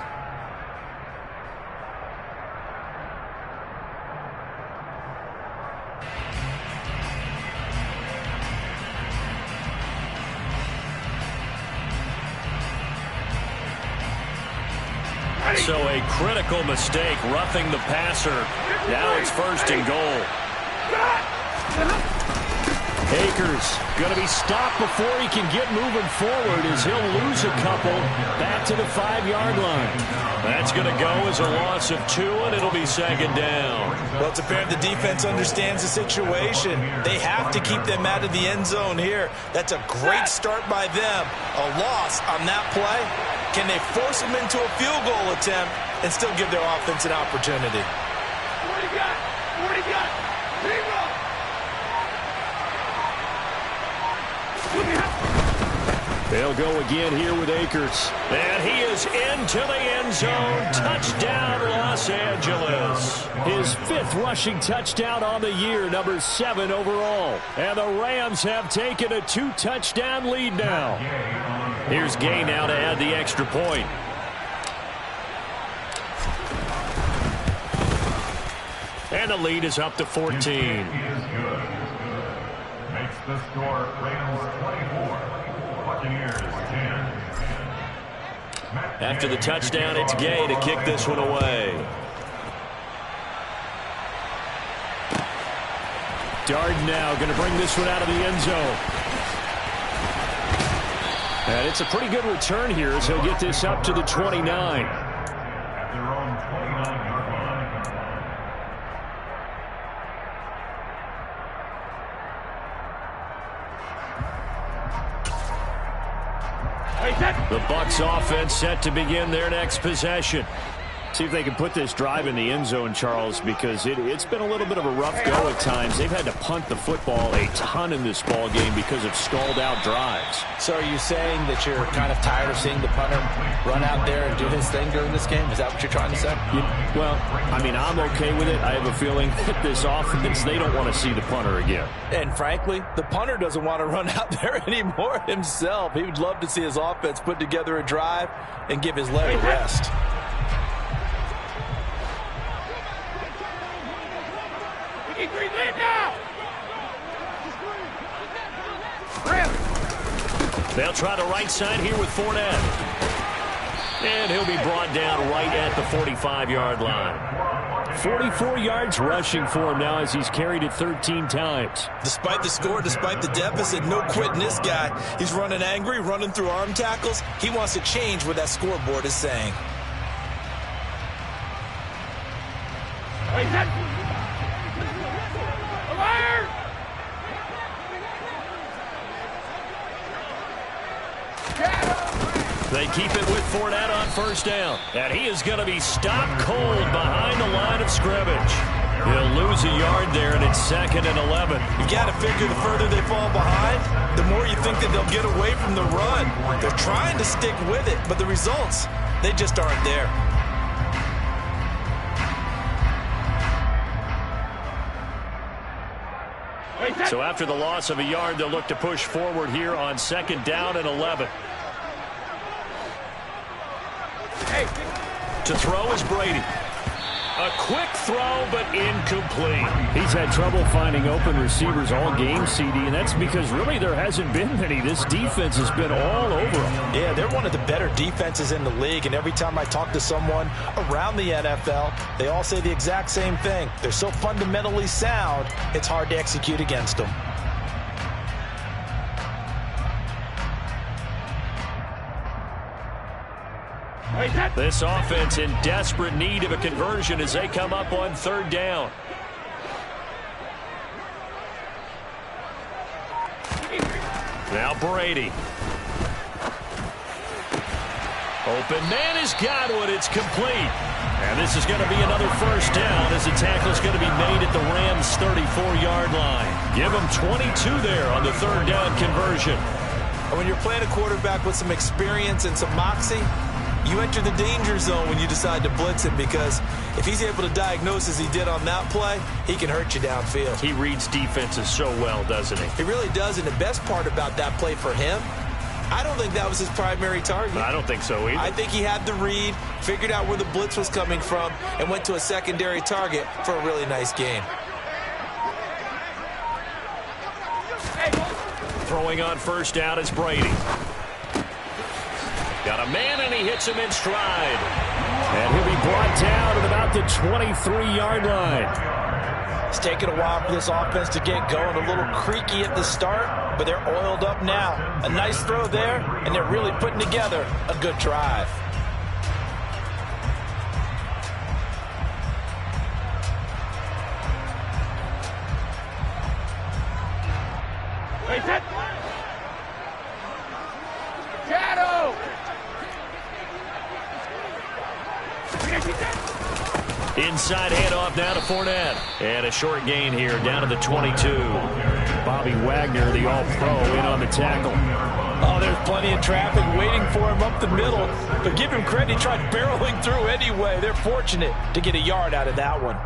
So a critical mistake, roughing the passer. Now it's 1st and goal. Akers going to be stopped before he can get moving forward as he'll lose a couple back to the 5-yard line. That's going to go as a loss of 2, and it'll be 2nd down. Well, it's apparent the defense understands the situation. They have to keep them out of the end zone here. That's a great start by them. A loss on that play. Can they force them into a field goal attempt and still give their offense an opportunity? 40 got, 0. They'll go again here with Akers. And he is into the end zone. Touchdown, Los Angeles. His 5th rushing touchdown on the year, number 7 overall. And the Rams have taken a 2-touchdown lead now. Here's Gay now to add the extra point. And the lead is up to 14. Is good. Makes the score Rams 24. Buccaneers 10. After the touchdown, it's Gay to kick this one away. Darden now going to bring this one out of the end zone. And it's a pretty good return here as he'll get this up to the 29. At their own 29-yard line. The Bucs offense set to begin their next possession. See if they can put this drive in the end zone, Charles, because it's been a little bit of a rough go at times. They've had to punt the football a ton in this ball game because of stalled out drives. So are you saying that you're kind of tired of seeing the punter run out there and do his thing during this game? Is that what you're trying to say? Well, I mean, I'm okay with it. I have a feeling that this offense, they don't want to see the punter again. And frankly, the punter doesn't want to run out there anymore himself. He would love to see his offense put together a drive and give his leg a rest. They'll try the right side here with Fournette. And he'll be brought down right at the 45-yard line. 44 yards rushing for him now as he's carried it 13 times. Despite the score, despite the deficit, no quitting this guy. He's running angry, running through arm tackles. He wants to change what that scoreboard is saying. They keep it with Fournette on 1st down. And he is going to be stopped cold behind the line of scrimmage. He'll lose a yard there, and it's 2nd and 11. You got to figure the further they fall behind, the more you think that they'll get away from the run. They're trying to stick with it, but the results, they just aren't there. So after the loss of a yard, they'll look to push forward here on 2nd down and 11. To throw is Brady. A quick throw, but incomplete. He's had trouble finding open receivers all game, CD, and that's because really there hasn't been many. This defense has been all over them. Yeah, they're one of the better defenses in the league, and every time I talk to someone around the NFL, they all say the exact same thing. They're so fundamentally sound, it's hard to execute against them. This offense in desperate need of a conversion as they come up on 3rd down. Now Brady. Open man has got it. It's complete. And this is going to be another 1st down as the tackle is going to be made at the Rams' 34-yard line. Give them 22 there on the 3rd down conversion. And when you're playing a quarterback with some experience and some moxie, you enter the danger zone when you decide to blitz him, because if he's able to diagnose as he did on that play, he can hurt you downfield. He reads defenses so well, doesn't he? He really does, and the best part about that play for him, I don't think that was his primary target. I don't think so either. I think he had the read, figured out where the blitz was coming from, and went to a secondary target for a really nice gain. Throwing on first down is Brady. Got a man, and he hits him in stride. And he'll be brought down at about the 23-yard line. It's taken a while for this offense to get going. A little creaky at the start, but they're oiled up now. A nice throw there, and they're really putting together a good drive. Wait, set. Shadow. Inside handoff now to Fournette. And a short gain here down to the 22. Bobby Wagner, the all-pro, in on the tackle. Oh, there's plenty of traffic waiting for him up the middle. But give him credit, he tried barreling through anyway. They're fortunate to get a yard out of that one.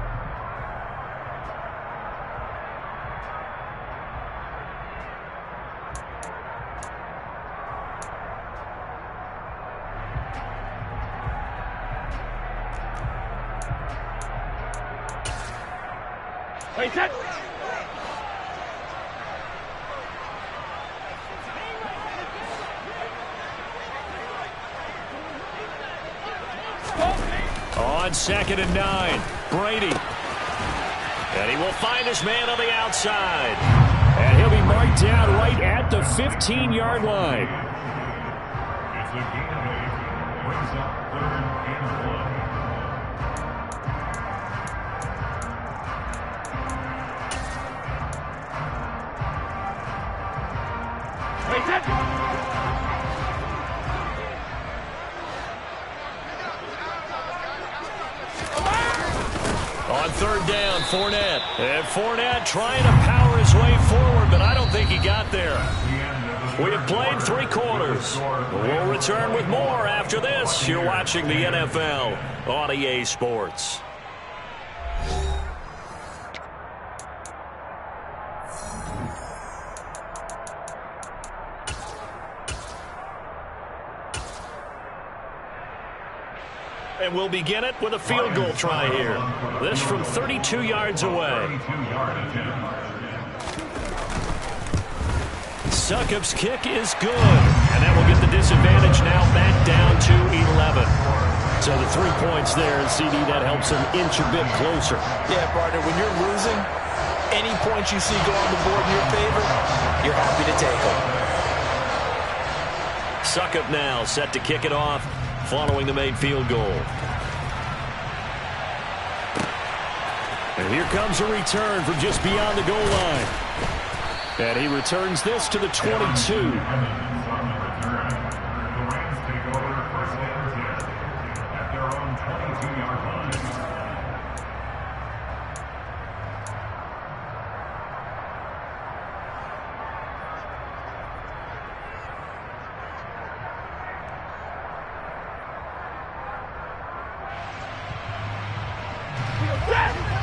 Wait, set. On 2nd and 9, Brady. And he will find his man on the outside. And he'll be marked down right at the 15-yard line. It's a gain of 8. Brings up 3rd and 1. Wait, set. On 3rd down, Fournette. And Fournette trying to power his way forward, but I don't think he got there. We have played 3 quarters. We'll return with more after this. You're watching the NFL on EA Sports. And we'll begin it with a field goal try here. This from 32 yards away. Succop's kick is good. And that will get the disadvantage now back down to 11. So the 3 points there, and CD, that helps him inch a bit closer. Yeah, partner, when you're losing, any points you see go on the board in your favor, you're happy to take them. Succop now set to kick it off following the made field goal. And here comes a return from just beyond the goal line. And he returns this to the 22.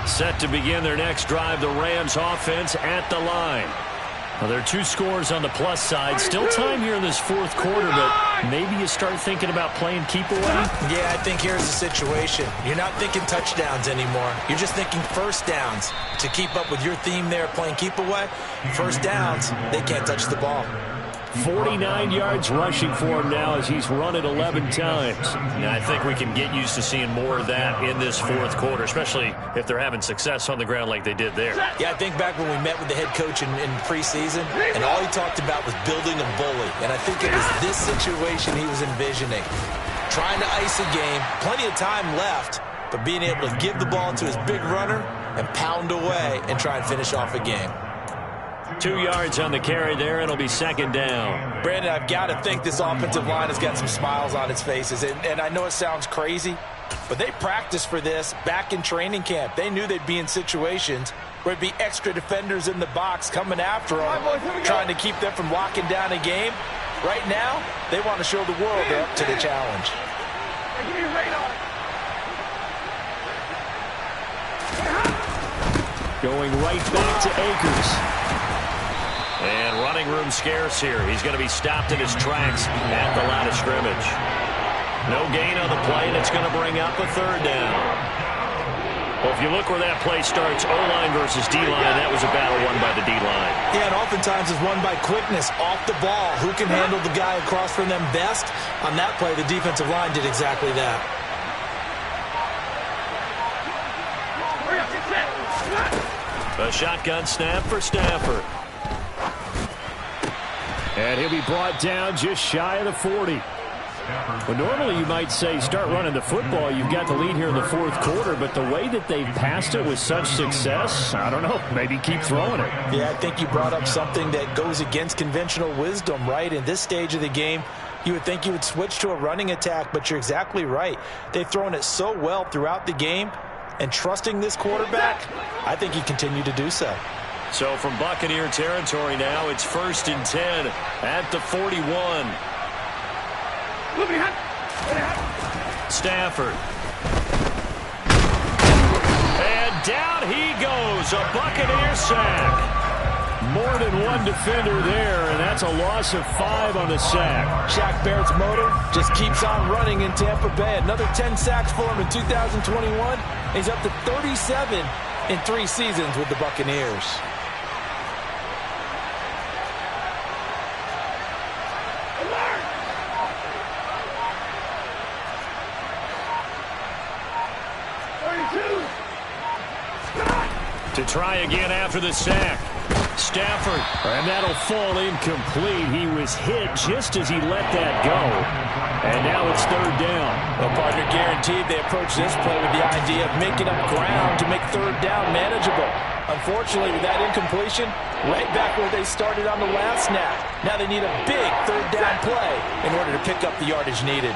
Set to begin their next drive, the Rams offense at the line. Well, there are 2 scores on the plus side. Still time here in this 4th quarter, but maybe you start thinking about playing keep away. Yeah, I think here's the situation. You're not thinking touchdowns anymore. You're just thinking first downs. To keep up with your theme there, playing keep away, first downs, they can't touch the ball. 49 yards rushing for him now as he's run it 11 times. Now, I think we can get used to seeing more of that in this 4th quarter, especially if they're having success on the ground like they did there. Yeah, I think back when we met with the head coach in preseason, and all he talked about was building a bully. And I think it was this situation he was envisioning. Trying to ice a game, plenty of time left, but being able to give the ball to his big runner and pound away and try and finish off a game. 2 yards on the carry there, and it'll be 2nd down. Brandon, I've got to think this offensive line has got some smiles on its faces. And I know it sounds crazy, but they practiced for this back in training camp. They knew they'd be in situations where it'd be extra defenders in the box coming after them, trying to keep them from locking down a game. Right now, they want to show the world they're up to the challenge. Going right back to Akers. And running room scarce here. He's going to be stopped in his tracks at the line of scrimmage. No gain on the play, and it's going to bring up a third down. Well, if you look where that play starts, O-line versus D-line, that was a battle won by the D-line. Yeah, and oftentimes it's won by quickness, off the ball. Who can handle the guy across from them best? On that play, the defensive line did exactly that. A shotgun snap for Stafford. And he'll be brought down just shy of the 40. Well, normally you might say start running the football. You've got the lead here in the fourth quarter, but the way that they've passed it with such success, I don't know, maybe keep throwing it. Yeah, I think you brought up something that goes against conventional wisdom, right? In this stage of the game, you would think you would switch to a running attack, but you're exactly right. They've thrown it so well throughout the game, and trusting this quarterback, I think he continued to do so. So from Buccaneer territory now, it's 1st and 10 at the 41. Stafford. And down he goes. A Buccaneer sack. More than one defender there, and that's a loss of 5 on the sack. Shaq Barrett's motor just keeps on running in Tampa Bay. Another 10 sacks for him in 2021. He's up to 37 in 3 seasons with the Buccaneers. To try again after the sack. Stafford, and that'll fall incomplete. He was hit just as he let that go. And now it's 3rd down. Well, partner, guaranteed they approach this play with the idea of making up ground to make 3rd down manageable. Unfortunately, with that incompletion, right back where they started on the last snap. Now they need a big 3rd down play in order to pick up the yardage needed.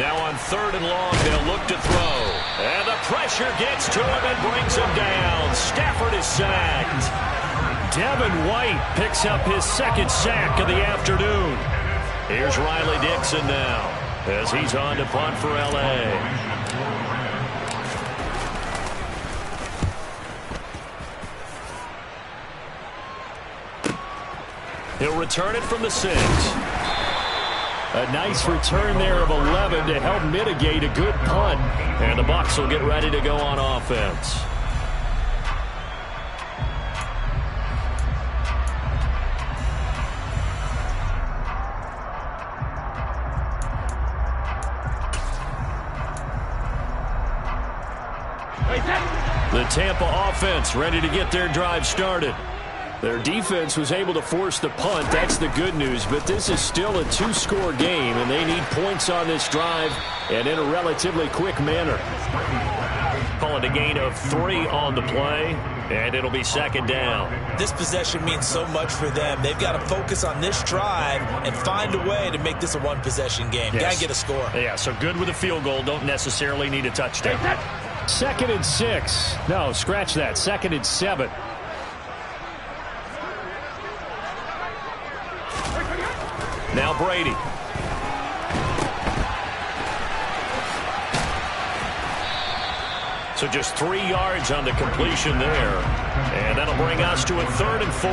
Now on 3rd and long, they'll look to throw. And the pressure gets to him and brings him down. Stafford is sacked. Devin White picks up his 2nd sack of the afternoon. Here's Riley Dixon now as he's on to punt for L.A. He'll return it from the 6. A nice return there of 11 to help mitigate a good punt. And the Bucs will get ready to go on offense. The Tampa offense ready to get their drive started. Their defense was able to force the punt. That's the good news. But this is still a 2-score game, and they need points on this drive and in a relatively quick manner. Call it a gain of 3 on the play, and it'll be 2nd down. This possession means so much for them. They've got to focus on this drive and find a way to make this a one-possession game. Yes. Got to get a score. Yeah, so good with a field goal. Don't necessarily need a touchdown. 2nd and 6. No, scratch that. 2nd and 7. Now Brady. So just 3 yards on the completion there. And that'll bring us to a 3rd and 4.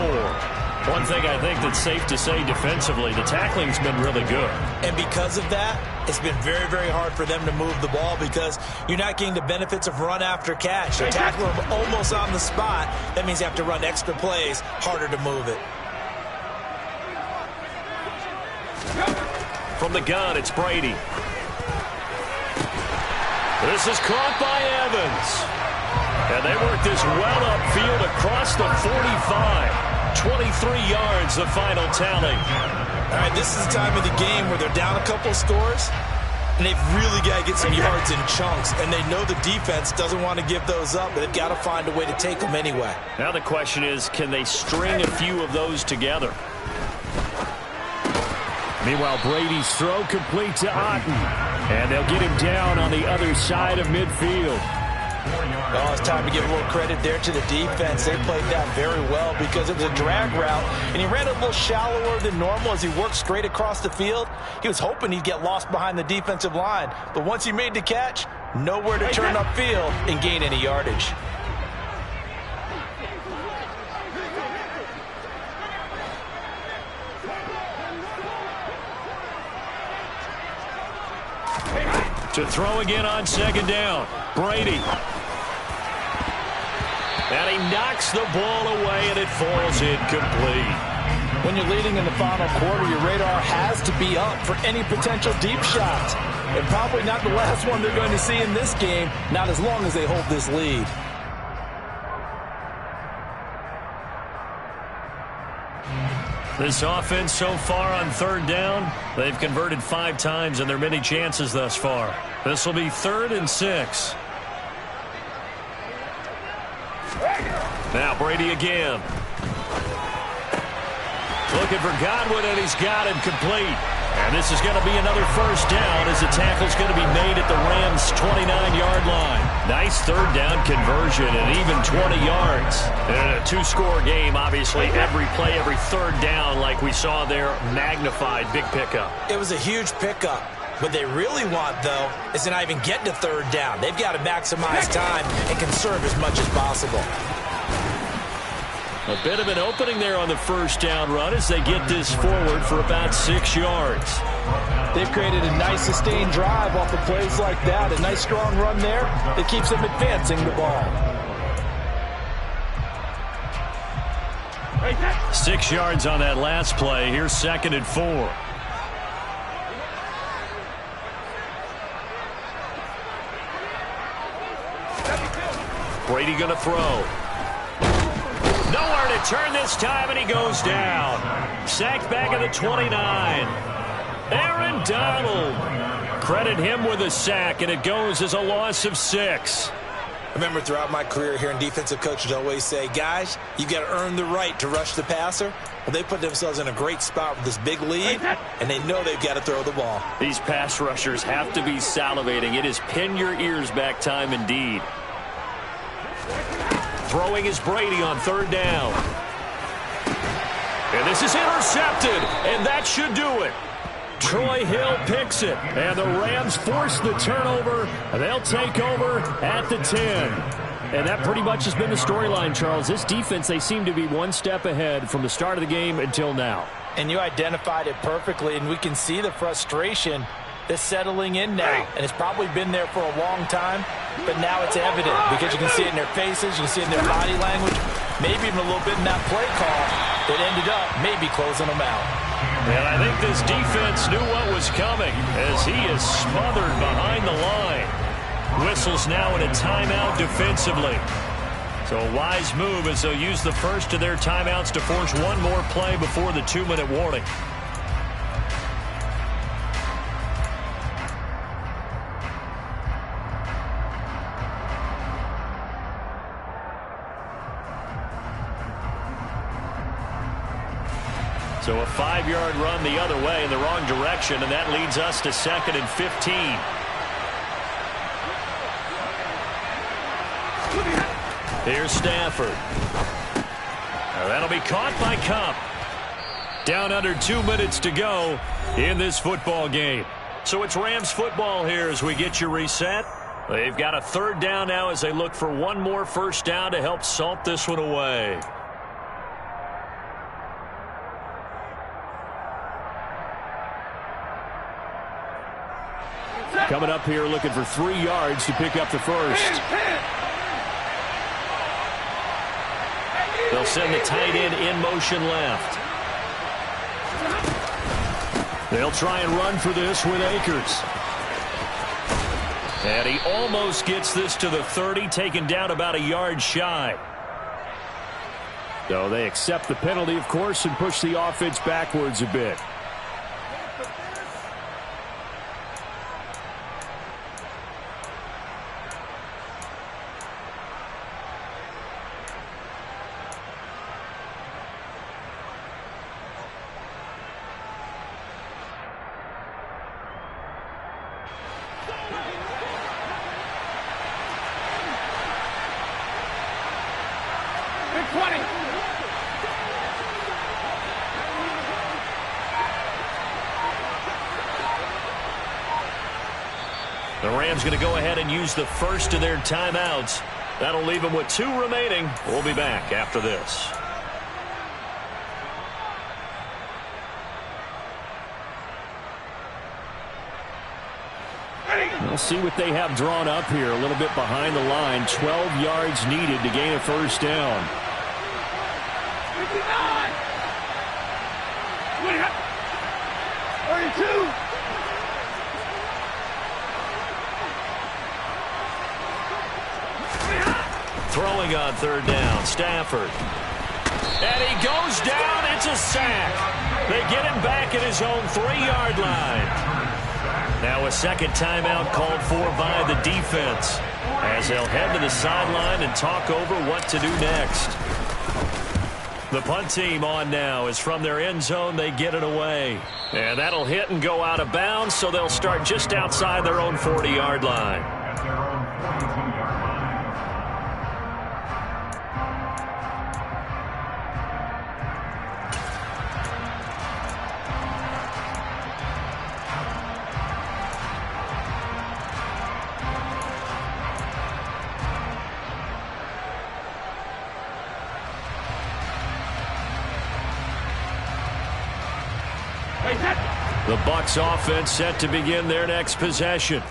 One thing I think that's safe to say defensively, the tackling's been really good. And because of that, it's been very, very hard for them to move the ball because you're not getting the benefits of run after catch. So tackle them almost on the spot. That means you have to run extra plays, harder to move it. From the gun, it's Brady. This is caught by Evans. And they work this well upfield across the 45. 23 yards, the final tally. All right, this is the time of the game where they're down a couple scores, and they've really got to get some yards in chunks, and they know the defense doesn't want to give those up, but they've got to find a way to take them anyway. Now the question is, can they string a few of those together? Meanwhile, Brady's throw complete to Otten. And they'll get him down on the other side of midfield. Oh, it's time to give a little credit there to the defense. They played that very well because it was a drag route, and he ran a little shallower than normal as he worked straight across the field. He was hoping he'd get lost behind the defensive line, but once he made the catch, nowhere to turn upfield and gain any yardage. To throw again on second down, Brady. And he knocks the ball away, and it falls incomplete. When you're leading in the final quarter, your radar has to be up for any potential deep shots. And probably not the last one they're going to see in this game, not as long as they hold this lead. This offense so far on third down, they've converted 5 times in their many chances thus far. This will be 3rd and 6. Now Brady again. Looking for Godwin, and he's got him complete. And this is going to be another first down as the tackle's going to be made at the Rams' 29-yard line. Nice third down conversion and even 20 yards. And a 2-score game, obviously, every play, every third down, like we saw there, magnified, big pickup. It was a huge pickup. What they really want, though, is to not even get to third down. They've got to maximize time and conserve as much as possible. A bit of an opening there on the first down run as they get this forward for about 6 yards. They've created a nice sustained drive off of plays like that. A nice strong run there that keeps them advancing the ball. 6 yards on that last play. Here's 2nd and 4. Brady going to throw. Nowhere to turn this time, and he goes down. Sacked back at the 29. Aaron Donald. Credit him with a sack, and it goes as a loss of 6. I remember throughout my career hearing defensive coaches always say, guys, you got to earn the right to rush the passer. Well, they put themselves in a great spot with this big lead, and they know they've got to throw the ball. These pass rushers have to be salivating. It is pin your ears back time indeed. Throwing is Brady on third down. And this is intercepted, and that should do it. Troy Hill picks it, and the Rams force the turnover. They'll take over at the 10. And that pretty much has been the storyline, Charles. This defense, they seem to be one step ahead from the start of the game until now. And you identified it perfectly, and we can see the frustration that's settling in now. And it's probably been there for a long time, but now it's evident because you can see it in their faces, you can see it in their body language, maybe even a little bit in that play call that ended up maybe closing them out. And I think this defense knew what was coming as he is smothered behind the line. Whistles now in a timeout defensively. So a wise move as they'll use the first of their timeouts to force one more play before the 2-minute warning. So a 5-yard run the other way in the wrong direction, and that leads us to 2nd and 15. Here's Stafford. Now that'll be caught by Kupp. Down under 2 minutes to go in this football game. So it's Rams football here as we get you reset. They've got a third down now as they look for one more first down to help salt this one away. Coming up here looking for 3 yards to pick up the first. They'll send the tight end in motion left. They'll try and run for this with Akers. And he almost gets this to the 30, taken down about a yard shy. So they accept the penalty, of course, and push the offense backwards a bit. The Rams going to go ahead and use the first of their timeouts. That'll leave them with 2 remaining. We'll be back after this. We'll see what they have drawn up here. A little bit behind the line. 12 yards needed to gain a first down. 59. 32. Throwing on third down, Stafford. And he goes down. It's a sack. They get him back at his own 3-yard line. Now a second timeout called for by the defense as they'll head to the sideline and talk over what to do next. The punt team on now is from their end zone. They get it away. And that'll hit and go out of bounds, so they'll start just outside their own 40-yard line. At their own 42-yard line. The Bucs offense set to begin their next possession.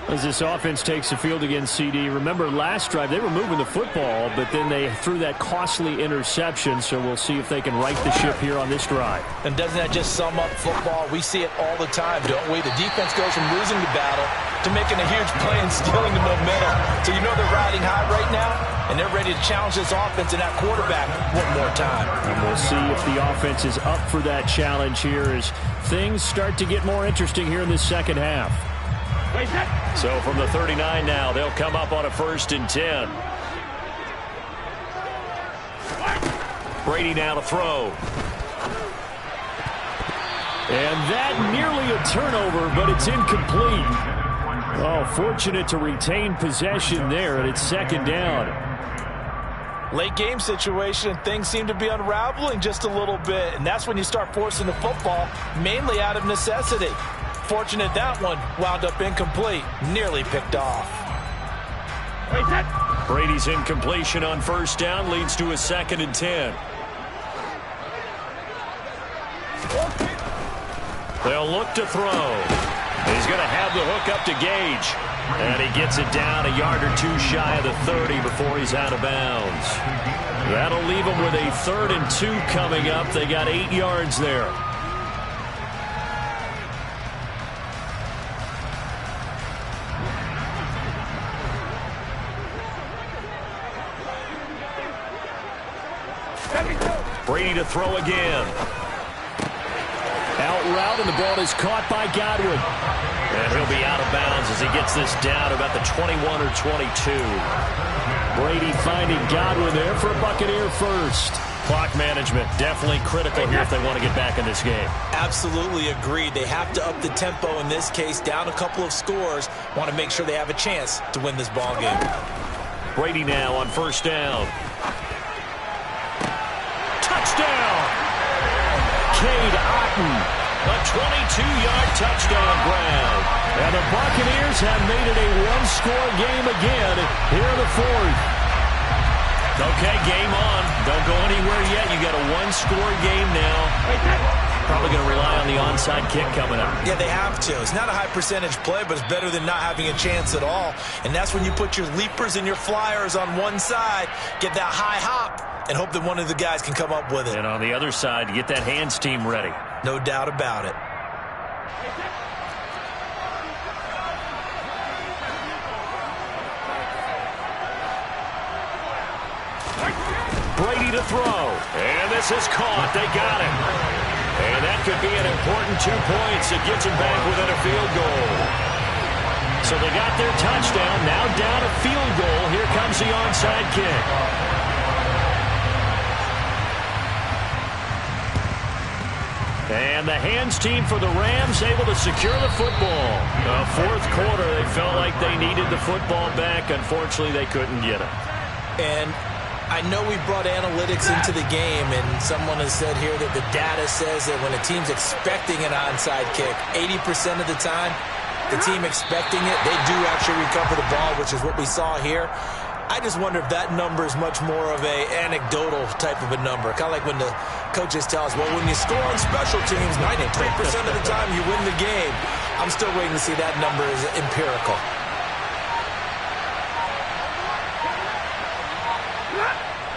As this offense takes the field against CD, remember last drive they were moving the football, but then they threw that costly interception, so we'll see if they can right the ship here on this drive. And doesn't that just sum up football? We see it all the time, don't we? The defense goes from losing the battle to making a huge play and stealing the momentum. So you know they're riding high right now, and they're ready to challenge this offense and that quarterback one more time. And we'll see if the offense is up for that challenge here as things start to get more interesting here in this second half. So from the 39 now, they'll come up on a 1st and 10. Brady now to throw. And that nearly a turnover, but it's incomplete. Oh, fortunate to retain possession there, and it's 2nd down. Late game situation, things seem to be unraveling just a little bit, and that's when you start forcing the football, mainly out of necessity. Fortunate that one wound up incomplete, nearly picked off. Brady's incompletion on 1st down leads to a 2nd and 10. They'll look to throw. He's going to have the hook up to Gage. And he gets it down a yard or 2 shy of the 30 before he's out of bounds. That'll leave him with a 3rd and 2 coming up. They got 8 yards there. Brady to throw again. Out route, and the ball is caught by Godwin. And he'll be out of bounds as he gets this down about the 21 or 22. Brady finding Godwin there for a Buccaneer first. Clock management definitely critical here if they want to get back in this game. Absolutely agreed. They have to up the tempo in this case, down a couple of scores. Want to make sure they have a chance to win this ball game. Brady now on 1st down. Touchdown! Cade Otton, a 22-yard touchdown grab. And the Buccaneers have made it a 1-score game again here in the 4th. Okay, game on. Don't go anywhere yet. You got a 1-score game now. Probably going to rely on the onside kick coming up. Yeah, they have to. It's not a high percentage play, but it's better than not having a chance at all. And that's when you put your leapers and your flyers on one side, get that high hop, and hope that one of the guys can come up with it. And on the other side, get that hands team ready. No doubt about it. Brady to throw. And this is caught. They got him. And that could be an important 2 points. It gets him back within a field goal. So they got their touchdown. Now down a field goal. Here comes the onside kick. And the hands team for the Rams able to secure the football. The 4th quarter, they felt like they needed the football back. Unfortunately, they couldn't get it. And I know we brought analytics into the game, and someone has said here that the data says that when a team's expecting an onside kick, 80% of the time, the team expecting it, they do actually recover the ball, which is what we saw here. I just wonder if that number is much more of a anecdotal type of a number. Kind of like when the coaches tell us, well, when you score on special teams, 93% of the time you win the game. I'm still waiting to see that number as empirical.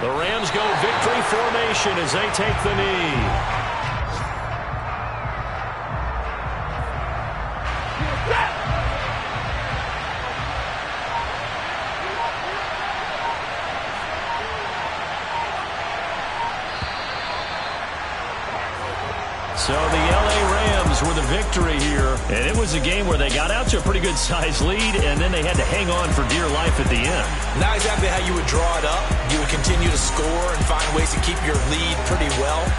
The Rams go victory formation as they take the knee. So the LA Rams were the victory here. And it was a game where they got out to a pretty good size lead, and then they had to hang on for dear life at the end. Not exactly how you would draw it up. You would continue to score and find ways to keep your lead pretty well.